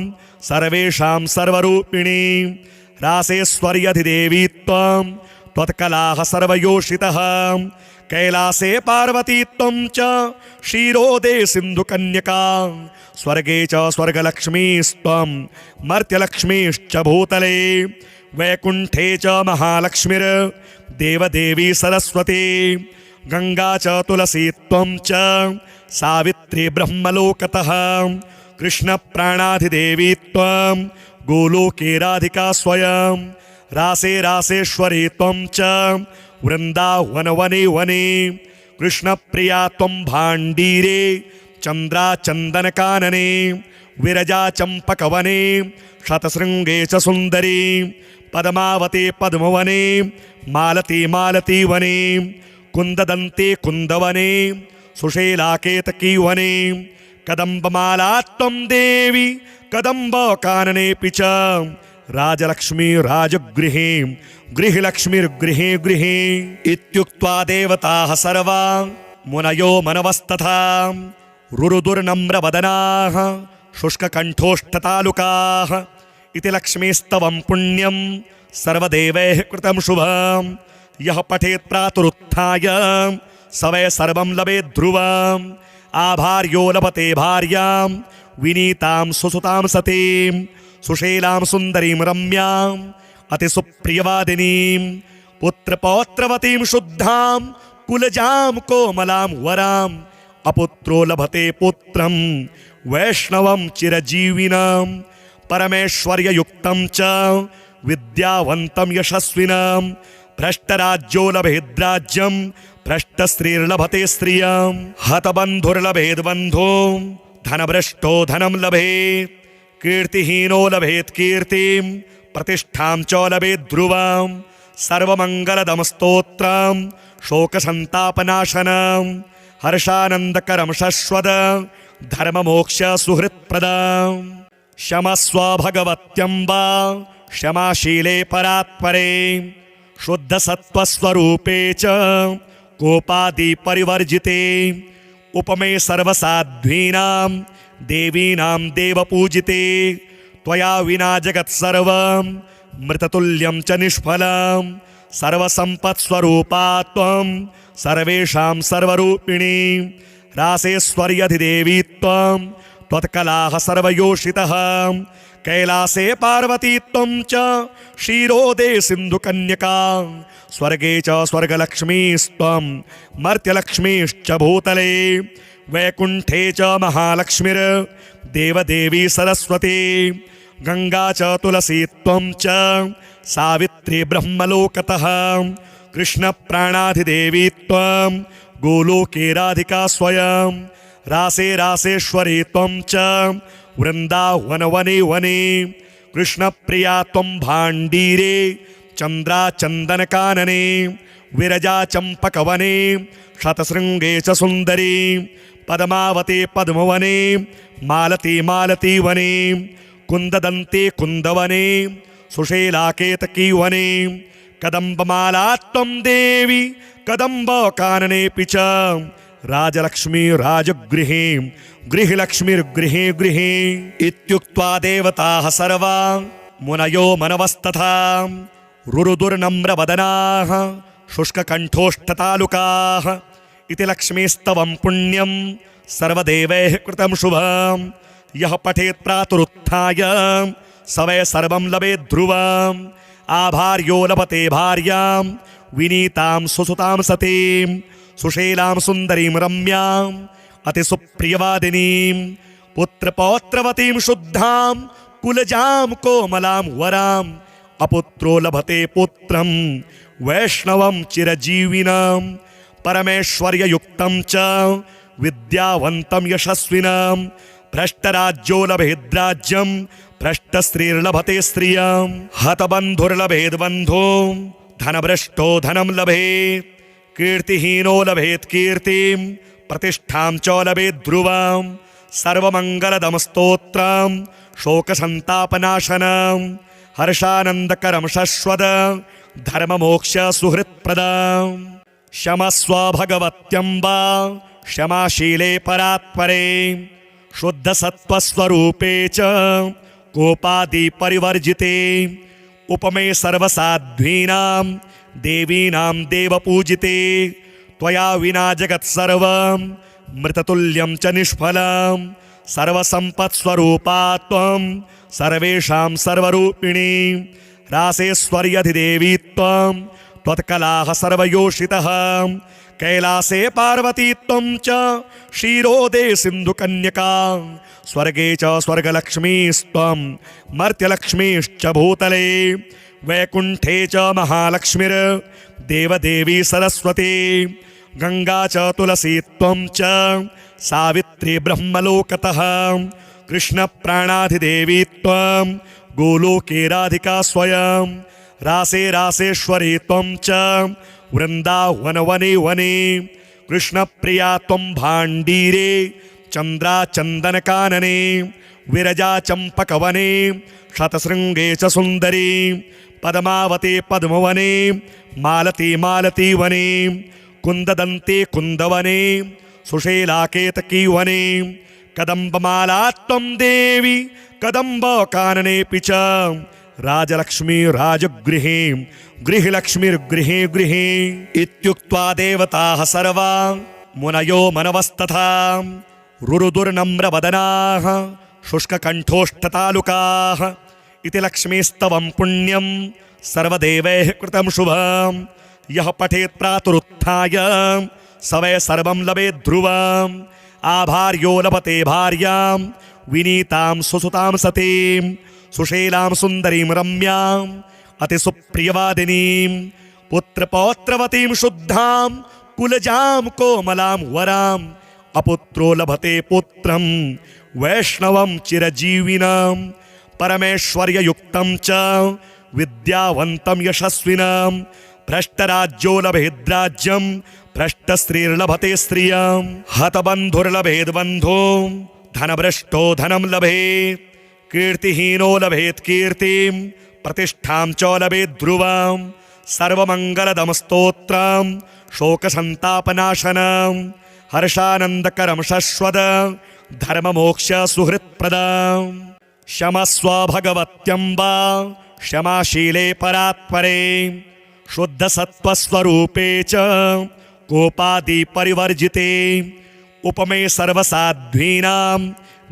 सर्वेषां सर्वरूपिणी रासेश्वर्यधिदेवी त्वं त्वत्कलाः सर्वयोषितः कैलासे पार्वती त्वं च क्षीरोदे सिन्धुकन्यका स्वर्गे च स्वर्गलक्ष्मीस्त्वं मर्त्यलक्ष्मीश्च भूतले वैकुण्ठे च महालक्ष्मीर् देवदेवी सरस्वती गंगा च तुलसी त्वं च सावित्री ब्रह्मलोकतः कृष्णप्राणाधिदेवी त्वं गोलोके राधिका स्वयं रासे रासेश्वरी त्वं च वृन्दावनवने वने कृष्णप्रिया त्वं भाण्डीरे चन्द्राचन्दनकानने विरजा चम्पकवने शतशृङ्गे च सुन्दरी पद्मावती पद्मवने मालती मालतीवने कुन्ददन्ते कुन्दवने सुशेलाकेतकी वने कदम्बमाला त्वं देवी कदम्बकाननेऽपि च राजलक्ष्मी राजगृहे गृहलक्ष्मीर्गृहे गृहे इत्युक्त्वा देवताः सर्वा मुनयो मनवस्तथा रुरुदुर्नम्रवदनाः शुष्ककण्ठोष्ठतालुकाः इति लक्ष्मीस्तवं पुण्यं सर्वदेवैः कृतं शुभं यः पठेत् प्रातरुत्थाय स वै सर्वं लभेत् ध्रुवम् आभार्यो लभते भार्यां विनीतां सुसुतां सतीं सुशीलां सुन्दरीं रम्याम् अतिसुप्रियवादिनीं पुत्रपौत्रवतीं शुद्धां कुलजां कोमलां वराम् अपुत्रो लभते पुत्रं वैष्णवं चिरजीविनां परमेश्वर्ययुक्तं च विद्यावन्तं यशस्विनां भ्रष्टराज्यो लभेद्राज्यं भ्रष्टस्त्रीर्लभते स्त्रियां हतबन्धुर्लभेद्बन्धो धनभ्रष्टो धनं लभेत् कीर्तिहीनो लभेत् कीर्तिं प्रतिष्ठां च लभेत् ध्रुवां सर्वमङ्गलदं स्तोत्रं शोकसन्तापनाशनं हर्षानन्दकरं शश्वत धर्ममोक्ष सुहृत्प्रदां क्षमस्व भगवत्यम्बा क्षमाशीले परात्परे शुद्धसत्त्वस्वरूपे च कोपादिपरिवर्जिते उपमे सर्वसाध्वीनां देवीनां देवपूजिते त्वया विना जगत्सर्वं मृततुल्यं च निष्फलं सर्वसम्पत्स्वरूपा त्वं सर्वेषां सर्वरूपिणी रासेश्वर्यधिदेवी त्वं त्वत्कलाः सर्वयोषितः कैलासे पार्वती त्वं च क्षीरोदे सिन्धुकन्यका स्वर्गे च स्वर्गलक्ष्मीस्त्वं मर्त्यलक्ष्मीश्च भूतले वैकुण्ठे च महालक्ष्मीर् देवदेवी सरस्वती गंगा च तुलसी त्वं च सावित्री ब्रह्मलोकतः कृष्णप्राणाधिदेवी त्वं गोलोके राधिका स्वयं रासे रासेश्वरी त्वं च वृन्दावनवने वने कृष्णप्रिया त्वं भाण्डीरे चन्द्राचन्दनकानने विरजा चम्पकवने शतशृङ्गे च सुन्दरी पद्मावती पद्मवने मालती मालतीवने कुन्ददन्ते कुन्दवने सुशेलाकेतकी वने कदम्बमाला त्वं देवी कदम्बकाननेऽपि च राजलक्ष्मी राजगृहे गृहलक्ष्मीर्गृहे गृहे इत्युक्त्वा देवताः सर्वा मुनयो मनवस्तथा रुरुदुर्नम्रवदनाः शुष्ककण्ठोष्ठतालुकाः इति लक्ष्मीस्तवं पुण्यं सर्वदेवैः कृतं शुभं यः पठेत् प्रातरुत्थाय स वै सर्वं लभेत् ध्रुवम् आभार्यो लभते भार्यां विनीतां सुसुतां सतीं सुशीलां सुन्दरीं रम्याम् अतिसुप्रियवादिनीं पुत्रपौत्रवतीं शुद्धां कुलजां कोमलां वराम् अपुत्रो लभते पुत्रं वैष्णवं चिरजीविनां परमेश्वर्ययुक्तं च विद्यावन्तं यशस्विनां भ्रष्टराज्यो लभेद्राज्यं भ्रष्टस्त्रीर्लभते स्त्रियां हतबन्धुर्लभेद्बन्धो धनभ्रष्टो धनं लभेत् कीर्तिहीनो लभेत् कीर्तिं प्रतिष्ठां च लभेत् ध्रुवां सर्वमङ्गलदं स्तोत्रं शोकसन्तापनाशनं हर्षानन्दकरं शश्वत धर्ममोक्ष सुहृत्प्रदां क्षमस्व भगवत्यम्बा क्षमाशीले परात्परे शुद्धसत्त्वस्वरूपे च कोपादिपरिवर्जिते उपमे सर्वसाध्वीनां देवीनां देवपूजिते त्वया विना जगत्सर्वं मृततुल्यं च निष्फलं सर्वसम्पत्स्वरूपा त्वं सर्वेषां सर्वरूपिणी रासेश्वर्यधिदेवी त्वं त्वत्कलाः सर्वयोषितः कैलासे पार्वती त्वं च क्षीरोदे सिन्धुकन्यका स्वर्गे च स्वर्गलक्ष्मीस्त्वं मर्त्यलक्ष्मीश्च भूतले वैकुण्ठे च महालक्ष्मीर्देवदेवी सरस्वती गंगा च तुलसी त्वं च सावित्री ब्रह्मलोकतः कृष्णप्राणाधिदेवी त्वं गोलोके राधिका स्वयं रासे रासेश्वरी त्वं च वृन्दावनवने वने कृष्णप्रिया त्वं भाण्डीरे चन्द्राचन्दनकानने विरजा चम्पकवने शतशृङ्गे च सुन्दरी पद्मावती पद्मवने मालती मालतीवने कुन्ददन्ते कुन्दवने सुशेलाकेतकी वने कदम्बमाला त्वं देवी कदम्बकाननेऽपि च राजलक्ष्मी राजगृहे गृहलक्ष्मीर्गृहे गृहे इत्युक्त्वा देवताः सर्वा मुनयो मनवस्तथा रुरुदुर्नम्रवदनाः शुष्ककण्ठोष्ठतालुकाः इति लक्ष्मीस्तवं पुण्यं सर्वदेवैः कृतं शुभं यः पठेत् प्रातरुत्थाय स वै सर्वं लभेत् ध्रुवम् आभार्यो लभते भार्यां विनीतां सुसुतां सतीं सुशीलां सुन्दरीं रम्याम् अतिसुप्रियवादिनीं पुत्रपौत्रवतीं शुद्धां कुलजां कोमलां वराम् अपुत्रो लभते पुत्रं वैष्णवं चिरजीविनां परमेश्वर्ययुक्तं च विद्यावन्तं यशस्विनां भ्रष्टराज्यो लभेद्राज्यं भ्रष्टस्त्रीर्लभते स्त्रियां हतबन्धुर्लभेद् बन्धो धनभ्रष्टो धनं लभेत् कीर्तिहीनो लभेत् कीर्तिं प्रतिष्ठां च लभेत् ध्रुवां सर्वमङ्गलदं स्तोत्रं शोकसन्तापनाशनं हर्षानन्दकरं शश्वत धर्ममोक्ष सुहृत्प्रदं क्षमस्व भगवत्यम्बा क्षमाशीले परात्परे शुद्धसत्त्वस्वरूपे च कोपादिपरिवर्जिते उपमे सर्वसाध्वीनां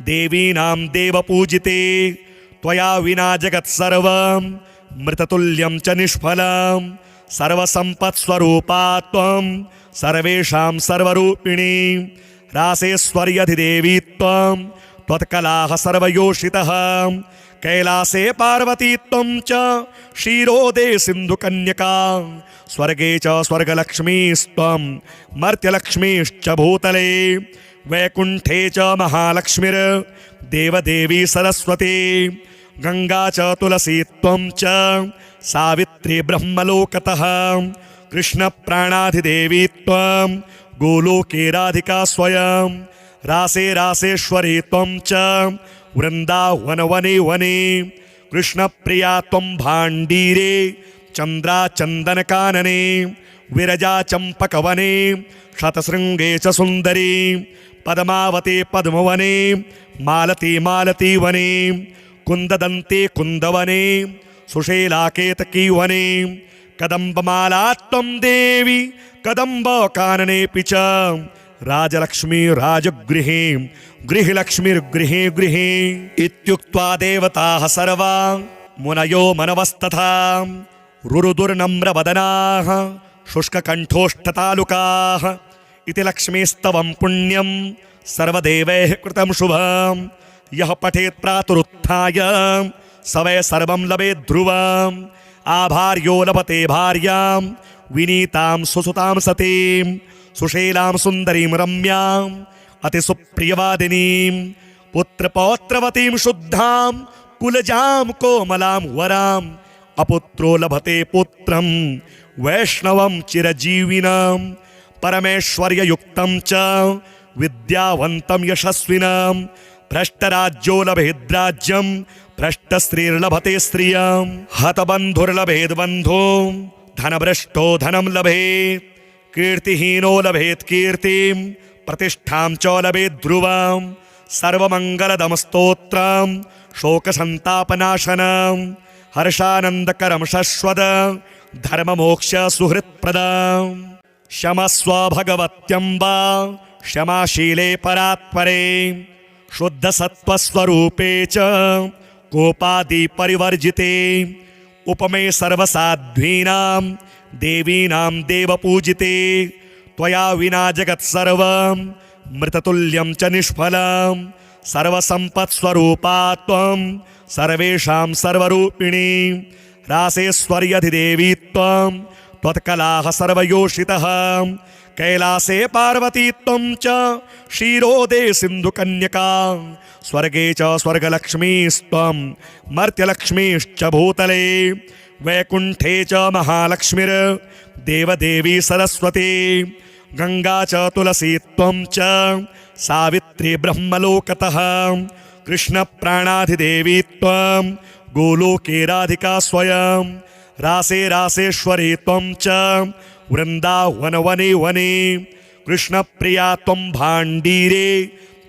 देवीनां देवपूजिते त्वया विना जगत्सर्वं मृततुल्यं च निष्फलं सर्वसम्पत्स्वरूपा त्वं सर्वेषां सर्वरूपिणी रासेश्वर्यधिदेवी त्वं त्वत्कलाः सर्वयोषितः कैलासे पार्वती त्वं च क्षीरोदे सिन्धुकन्यका स्वर्गे च स्वर्गलक्ष्मीस्त्वं मर्त्यलक्ष्मीश्च भूतले वैकुण्ठे च महालक्ष्मीर्देवदेवी सरस्वती गंगा च तुलसी त्वं च सावित्री ब्रह्मलोकतः कृष्णप्राणाधिदेवी त्वं गोलोके राधिका स्वयं रासे रासेश्वरी त्वं च वृन्दावनवने वने कृष्णप्रिया त्वं भाण्डीरे चन्द्राचन्दनकानने विरजा चम्पकवने शतशृङ्गे च सुन्दरी पद्मावती पद्मवने मालती मालतीवने कुन्ददन्ते कुन्दवने सुशेलाकेतकी वने कदम्बमाला त्वं देवी कदम्बकाननेऽपि च राजलक्ष्मी राजगृहे गृहलक्ष्मीर्गृहे गृहे इत्युक्त्वा देवताः सर्वा मुनयो मनवस्तथा रुरुदुर्नम्रवदनाः शुष्ककण्ठोष्ठतालुकाः इति लक्ष्मीस्तवं पुण्यं सर्वदेवैः कृतं शुभं यः पठेत् प्रातरुत्थाय स वै सर्वं लभेत् ध्रुवम् आभार्यो लभते भार्यां विनीतां सुसुतां सतीं सुशीलां सुन्दरीं रम्याम् अतिसुप्रियवादिनीं पुत्रपौत्रवतीं शुद्धां कुलजां कोमलां वराम् अपुत्रो लभते पुत्रं वैष्णवं चिरजीविनां परमेश्वर्ययुक्तं च विद्यावन्तं यशस्विनां भ्रष्टराज्यो लभेद्राज्यं भ्रष्टस्त्रीर्लभते स्त्रियां हतबन्धुर्लभेद् बन्धो धनभ्रष्टो धनं लभेत् कीर्तिहीनो लभेत् कीर्तिं प्रतिष्ठां च लभेत् ध्रुवां सर्वमङ्गलदं स्तोत्रं शोकसन्तापनाशनं हर्षानन्दकरं शश्वत धर्ममोक्ष सुहृत्प्रदं क्षमस्व भगवत्यम्बा क्षमाशीले परात्परे शुद्धसत्त्वस्वरूपे च कोपादि परिवर्जिते उपमे सर्वसाध्वीनां देवीनां देवपूजिते त्वया विना जगत्सर्वं मृततुल्यं च निष्फलं सर्वसम्पत्स्वरूपा त्वं सर्वेषां सर्वरूपिणी रासेश्वर्यधिदेवी त्वं त्वत्कलाः सर्वयोषितः कैलासे पार्वती त्वं च क्षीरोदे सिन्धुकन्यका स्वर्गे च स्वर्गलक्ष्मीस्त्वं मर्त्यलक्ष्मीश्च भूतले वैकुण्ठे च महालक्ष्मीर्देवदेवी सरस्वती गंगा च तुलसी त्वं च सावित्री ब्रह्मलोकतः कृष्णप्राणाधिदेवी त्वं गोलोके राधिका स्वयं रासे रासेश्वरी त्वं च वृन्दावनवने वने कृष्णप्रिया त्वं भाण्डीरे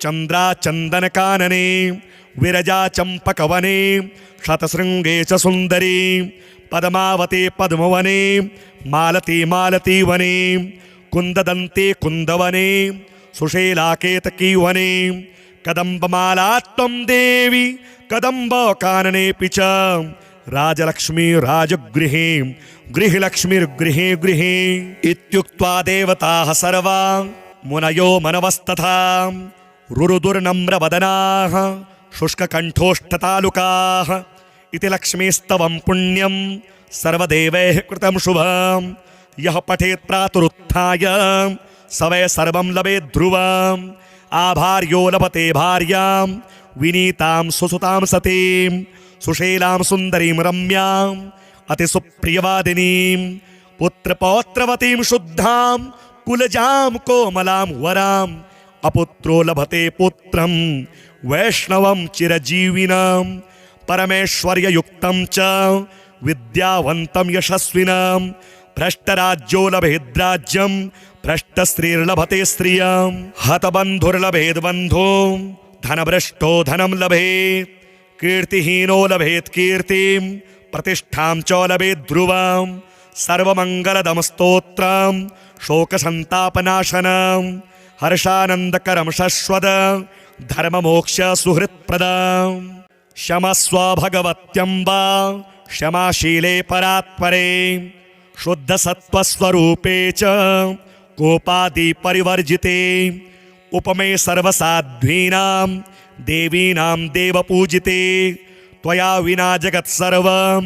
चन्द्राचन्दनकानने विरजा चम्पकवने शतशृङ्गे च सुन्दरी पद्मावती पद्मवने मालती मालतीवने कुन्ददन्ते कुन्दवने सुशेलाकेतकी वने कदम्बमाला त्वं देवी कदम्बकाननेऽपि च राजलक्ष्मी राजगृहे गृहलक्ष्मीर्गृहे गृहे इत्युक्त्वा देवताः सर्वा मुनयो मनवस्तथा रुरुदुर्नम्रवदनाः शुष्ककण्ठोष्ठतालुकाः इति लक्ष्मीस्तवं पुण्यं सर्वदेवैः कृतं शुभं यः पठेत् प्रातरुत्थाय स वै सर्वं लभेत् ध्रुवम् आभार्यो लभते भार्यां विनीतां सुसुतां सतीं सुशीलां सुन्दरीं रम्याम् अतिसुप्रियवादिनीं पुत्रपौत्रवतीं शुद्धां कुलजां कोमलां वराम् अपुत्रो लभते पुत्रं वैष्णवं चिरजीविनां परमेश्वर्ययुक्तं च विद्यावन्तं यशस्विनां भ्रष्टराज्यो लभेद्राज्यं भ्रष्टस्त्रीर्लभते स्त्रियां हतबन्धुर्लभेद् बन्धो धनभ्रष्टो धनं लभेत् कीर्तिहीनो लभेत् कीर्तिं प्रतिष्ठां च लभेत् ध्रुवां सर्वमङ्गलदं स्तोत्रं शोकसन्तापनाशनं हर्षानन्दकरं शश्वत धर्ममोक्ष सुहृत्प्रदं क्षमस्व भगवत्यम्बा क्षमाशीले परात्परे शुद्धसत्त्वस्वरूपे च कोपादि परिवर्जिते उपमे सर्वसाध्वीनां देवीनां देवपूजिते त्वया विना जगत्सर्वं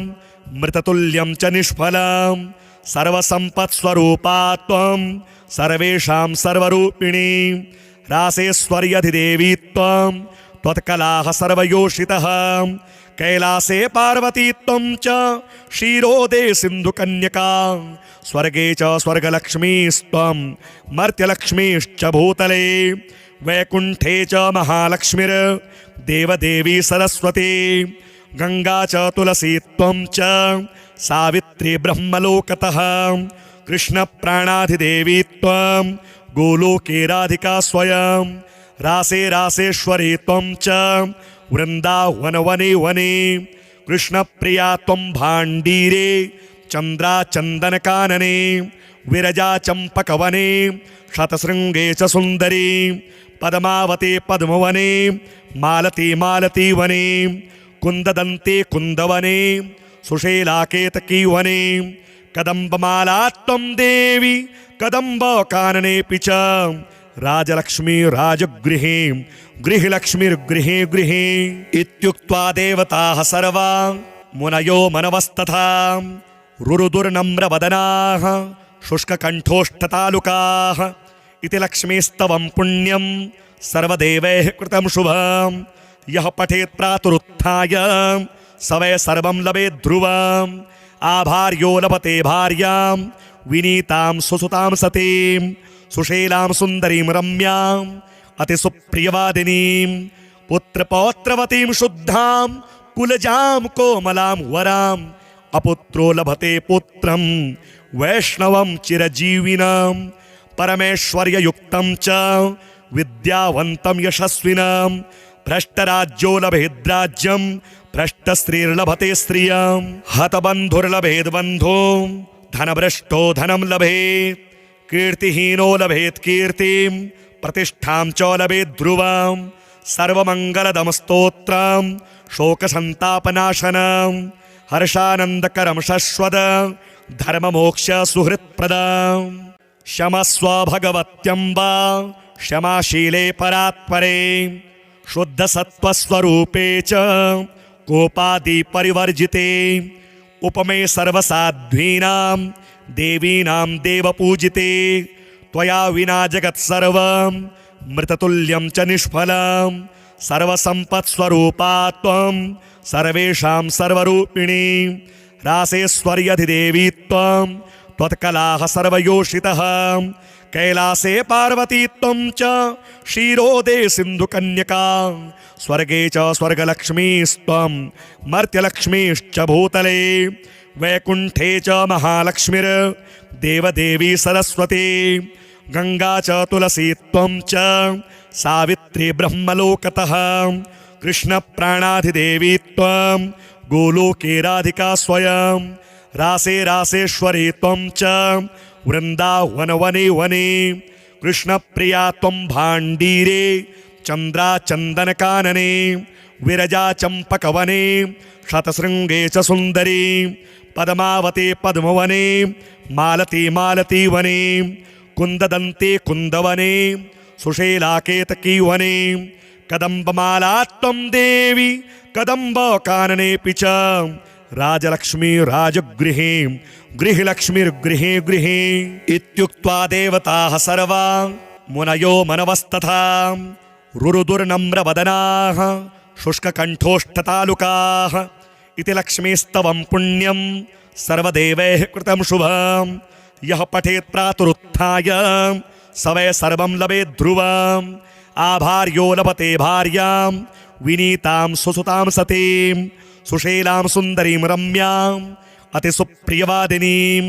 मृततुल्यं च निष्फलं सर्वसम्पत्स्वरूपा त्वं सर्वेषां सर्वरूपिणी रासेश्वर्यधिदेवी त्वं त्वत्कलाः सर्वयोषितः कैलासे पार्वती त्वं च क्षीरोदे सिन्धुकन्यका स्वर्गे च स्वर्गलक्ष्मीस्त्वं मर्त्यलक्ष्मीश्च भूतले वैकुण्ठे च महालक्ष्मीर्देवदेवी सरस्वती गंगा च तुलसी त्वं च सावित्री ब्रह्मलोकतः कृष्णप्राणाधिदेवी त्वं गोलोके राधिका स्वयं रासे रासेश्वरी त्वं च वृन्दावनवने वने कृष्णप्रिया त्वं भाण्डीरे चन्द्राचन्दनकानने विरजा चम्पकवने शतशृङ्गे च सुन्दरी पद्मावती पद्मवने मालती मालतीवने कुन्ददन्ते कुन्दवने सुशेलाकेतकी वने कदम्बमाला त्वं देवी कदम्बकाननेऽपि च राजलक्ष्मी राजगृहे गृहलक्ष्मीर्गृहे गृहे इत्युक्त्वा देवताः सर्वा मुनयो मनवस्तथा रुरुदुर्नम्रवदनाः शुष्ककण्ठोष्ठतालुकाः इति लक्ष्मीस्तवं पुण्यं सर्वदेवैः कृतं शुभं यः पठेत् प्रातरुत्थाय स वै सर्वं लभेत् ध्रुवम् आभार्यो लभते भार्यां विनीतां सुसुतां सतीं सुशीलां सुन्दरीं रम्याम् अतिसुप्रियवादिनीं पुत्रपौत्रवतीं शुद्धां कुलजां कोमलां वराम् अपुत्रो लभते पुत्रं वैष्णवं चिरजीविनां परमेश्वर्ययुक्तं च विद्यावन्तं यशस्विनां भ्रष्टराज्यो लभेद्राज्यं भ्रष्टस्त्रीर्लभते स्त्रियां हतबन्धुर्लभेद् बन्धो धनभ्रष्टो धनं लभेत् कीर्तिहीनो लभेत् कीर्तिं प्रतिष्ठां च लभेत् ध्रुवं सर्वमङ्गलदमस्तोत्रं शोकसन्तापनाशनं हर्षानन्दकरं शश्वत धर्ममोक्ष सुहृत्प्रदं क्षमस्व भगवत्यम्बा क्षमाशीले परात्परे शुद्धसत्त्वस्वरूपे च कोपादिपरिवर्जिते उपमे सर्वसाध्वीनां देवीनां देवपूजिते त्वया विना जगत्सर्वं मृततुल्यं च निष्फलं सर्वसम्पत्स्वरूपा त्वं सर्वेषां सर्वरूपिणी रासेश्वर्यधिदेवी त्वं त्वत्कलाः सर्वयोषितः कैलासे पार्वती त्वं च क्षीरोदे सिन्धुकन्यका स्वर्गे च स्वर्गलक्ष्मीस्त्वं मर्त्यलक्ष्मीश्च भूतले वैकुण्ठे च महालक्ष्मीर्देवदेवी सरस्वती गंगा च तुलसी त्वं च सावित्री ब्रह्मलोकतः कृष्णप्राणाधिदेवी त्वं गोलोके राधिका स्वयं रासे रासेश्वरी त्वं च वृन्दावनवने वने कृष्णप्रिया त्वं भाण्डीरे चन्द्राचन्दनकानने विरजा चम्पकवने शतशृङ्गे च सुन्दरी पद्मावती पद्मवने मालती मालती वने कुन्ददन्ते कुन्दवने सुशेलाकेतकी वने कदम्बमाला त्वं देवी कदम्बकाननेऽपि च राजलक्ष्मी राजगृहे गृहलक्ष्मीर्गृहे गृहे इत्युक्त्वा देवताः सर्वा मुनयो मनवस्तथा रुरुदुर्नम्रवदनाः शुष्ककण्ठोष्ठतालुकाः इति लक्ष्मीस्तवं पुण्यं सर्वदेवैः कृतं शुभं यः पठेत् प्रातरुत्थाय स वै सर्वं लभेत् ध्रुवम् आभार्यो लभते भार्यां विनीतां सुसुतां सतीं सुशीलां सुन्दरीं रम्याम् अतिसुप्रियवादिनीं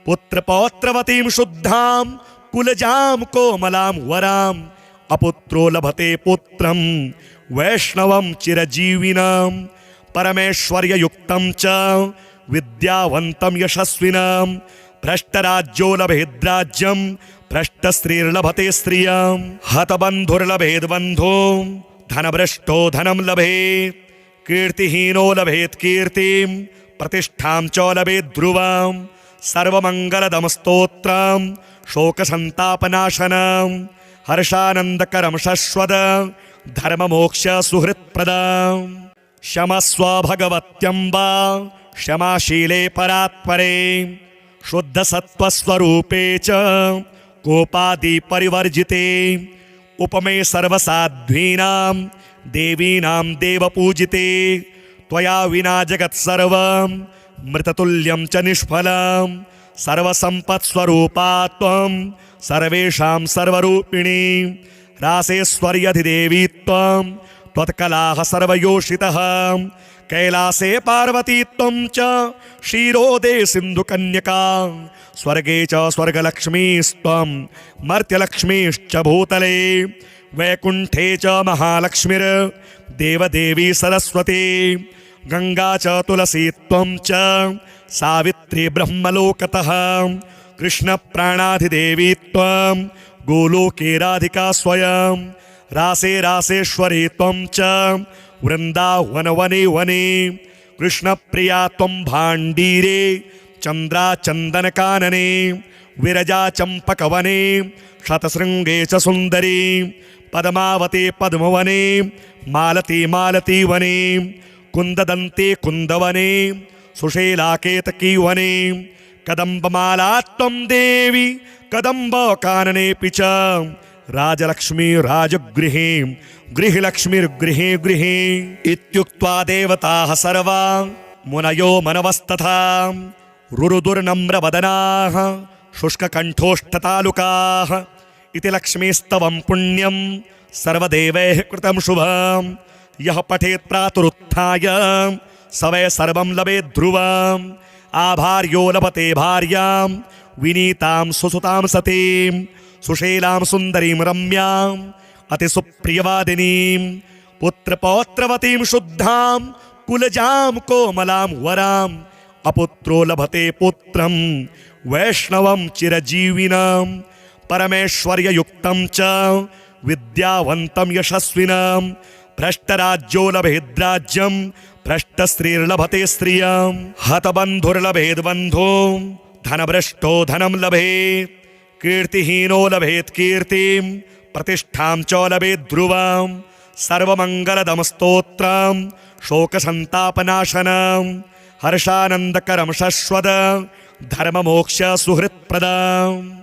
पुत्रपौत्रवतीं शुद्धां कुलजां कोमलां वराम् अपुत्रो लभते पुत्रं वैष्णवं चिरजीविनं परमेश्वर्ययुक्तं च विद्यावन्तं यशस्विनं भ्रष्टराज्यो लभेद्राज्यं भ्रष्टस्त्रीर्लभते स्त्रियं हतबन्धुर्लभेद् बन्धुं धनभ्रष्टो धनं लभेत् कीर्तिहीनो लभेत् कीर्तिं प्रतिष्ठां च लभेत् ध्रुवं सर्वमङ्गलदमस्तोत्रं शोकसन्तापनाशनं हर्षानन्दकरं शश्वत धर्ममोक्ष सुहृत्प्रदं क्षमस्व भगवत्यम्बा क्षमाशीले परात्परे शुद्धसत्त्वस्वरूपे च कोपादिपरिवर्जिते उपमे सर्वसाध्वीनां देवीनां देवपूजिते त्वया विना जगत्सर्वं मृततुल्यं च निष्फलं सर्वसम्पत्स्वरूपा त्वं सर्वेषां सर्वरूपिणी रासेश्वर्यधिदेवी त्वं त्वत्कलाः सर्वयोषितः कैलासे पार्वती त्वं च क्षीरोदे सिन्धुकन्यका स्वर्गे च स्वर्गलक्ष्मीस्त्वं मर्त्यलक्ष्मीश्च भूतले वैकुण्ठे च महालक्ष्मीर्देवदेवी सरस्वती गंगा च तुलसी त्वं च सावित्री ब्रह्मलोकतः कृष्णप्राणाधिदेवी त्वं गोलोके राधिका स्वयं रासे रासेश्वरी त्वं च वृन्दावनवने वने कृष्णप्रिया त्वं भाण्डीरे चन्द्राचन्दनकानने विरजा चम्पकवने शतशृङ्गे च सुन्दरी पद्मावती पद्मवने मालती मालती वने कुन्ददन्ते कुन्दवने सुशेलाकेतकी वने कदम्बमाला त्वं देवी कदम्बकाननेऽपि च राजलक्ष्मी राजगृहे गृहलक्ष्मीर्गृहे गृहे इत्युक्त्वा देवताः सर्वा मुनयो मनवस्तथा रुरुदुर्नम्रवदनाः शुष्ककण्ठोष्ठतालुकाः इति लक्ष्मीस्तवं पुण्यं सर्वदेवैः कृतं शुभं यः पठेत् प्रातरुत्थाय स वै सर्वं लभेत् ध्रुवम् आभार्यो लभते भार्यां विनीतां सुसुतां सतीं सुशीलां सुन्दरीं रम्याम् अतिसुप्रियवादिनीं पुत्रपौत्रवतीं शुद्धां कुलजां कोमलां वराम् अपुत्रो लभते पुत्रं वैष्णवं चिरजीविनां परमेश्वर्ययुक्तं च विद्यावन्तं यशस्विनां भ्रष्टराज्यो लभेद्राज्यं भ्रष्टस्त्रीर्लभते स्त्रियां हतबन्धुर्लभेद्बन्धो धनभ्रष्टो धनं लभेत् कीर्तिहीनो लभेत् कीर्तिं प्रतिष्ठां च लभेत् ध्रुवां सर्वमङ्गलदं स्तोत्रं शोकसन्तापनाशनं हर्षानन्दकरं शश्वत धर्ममोक्ष सुहृत्प्रदाम्।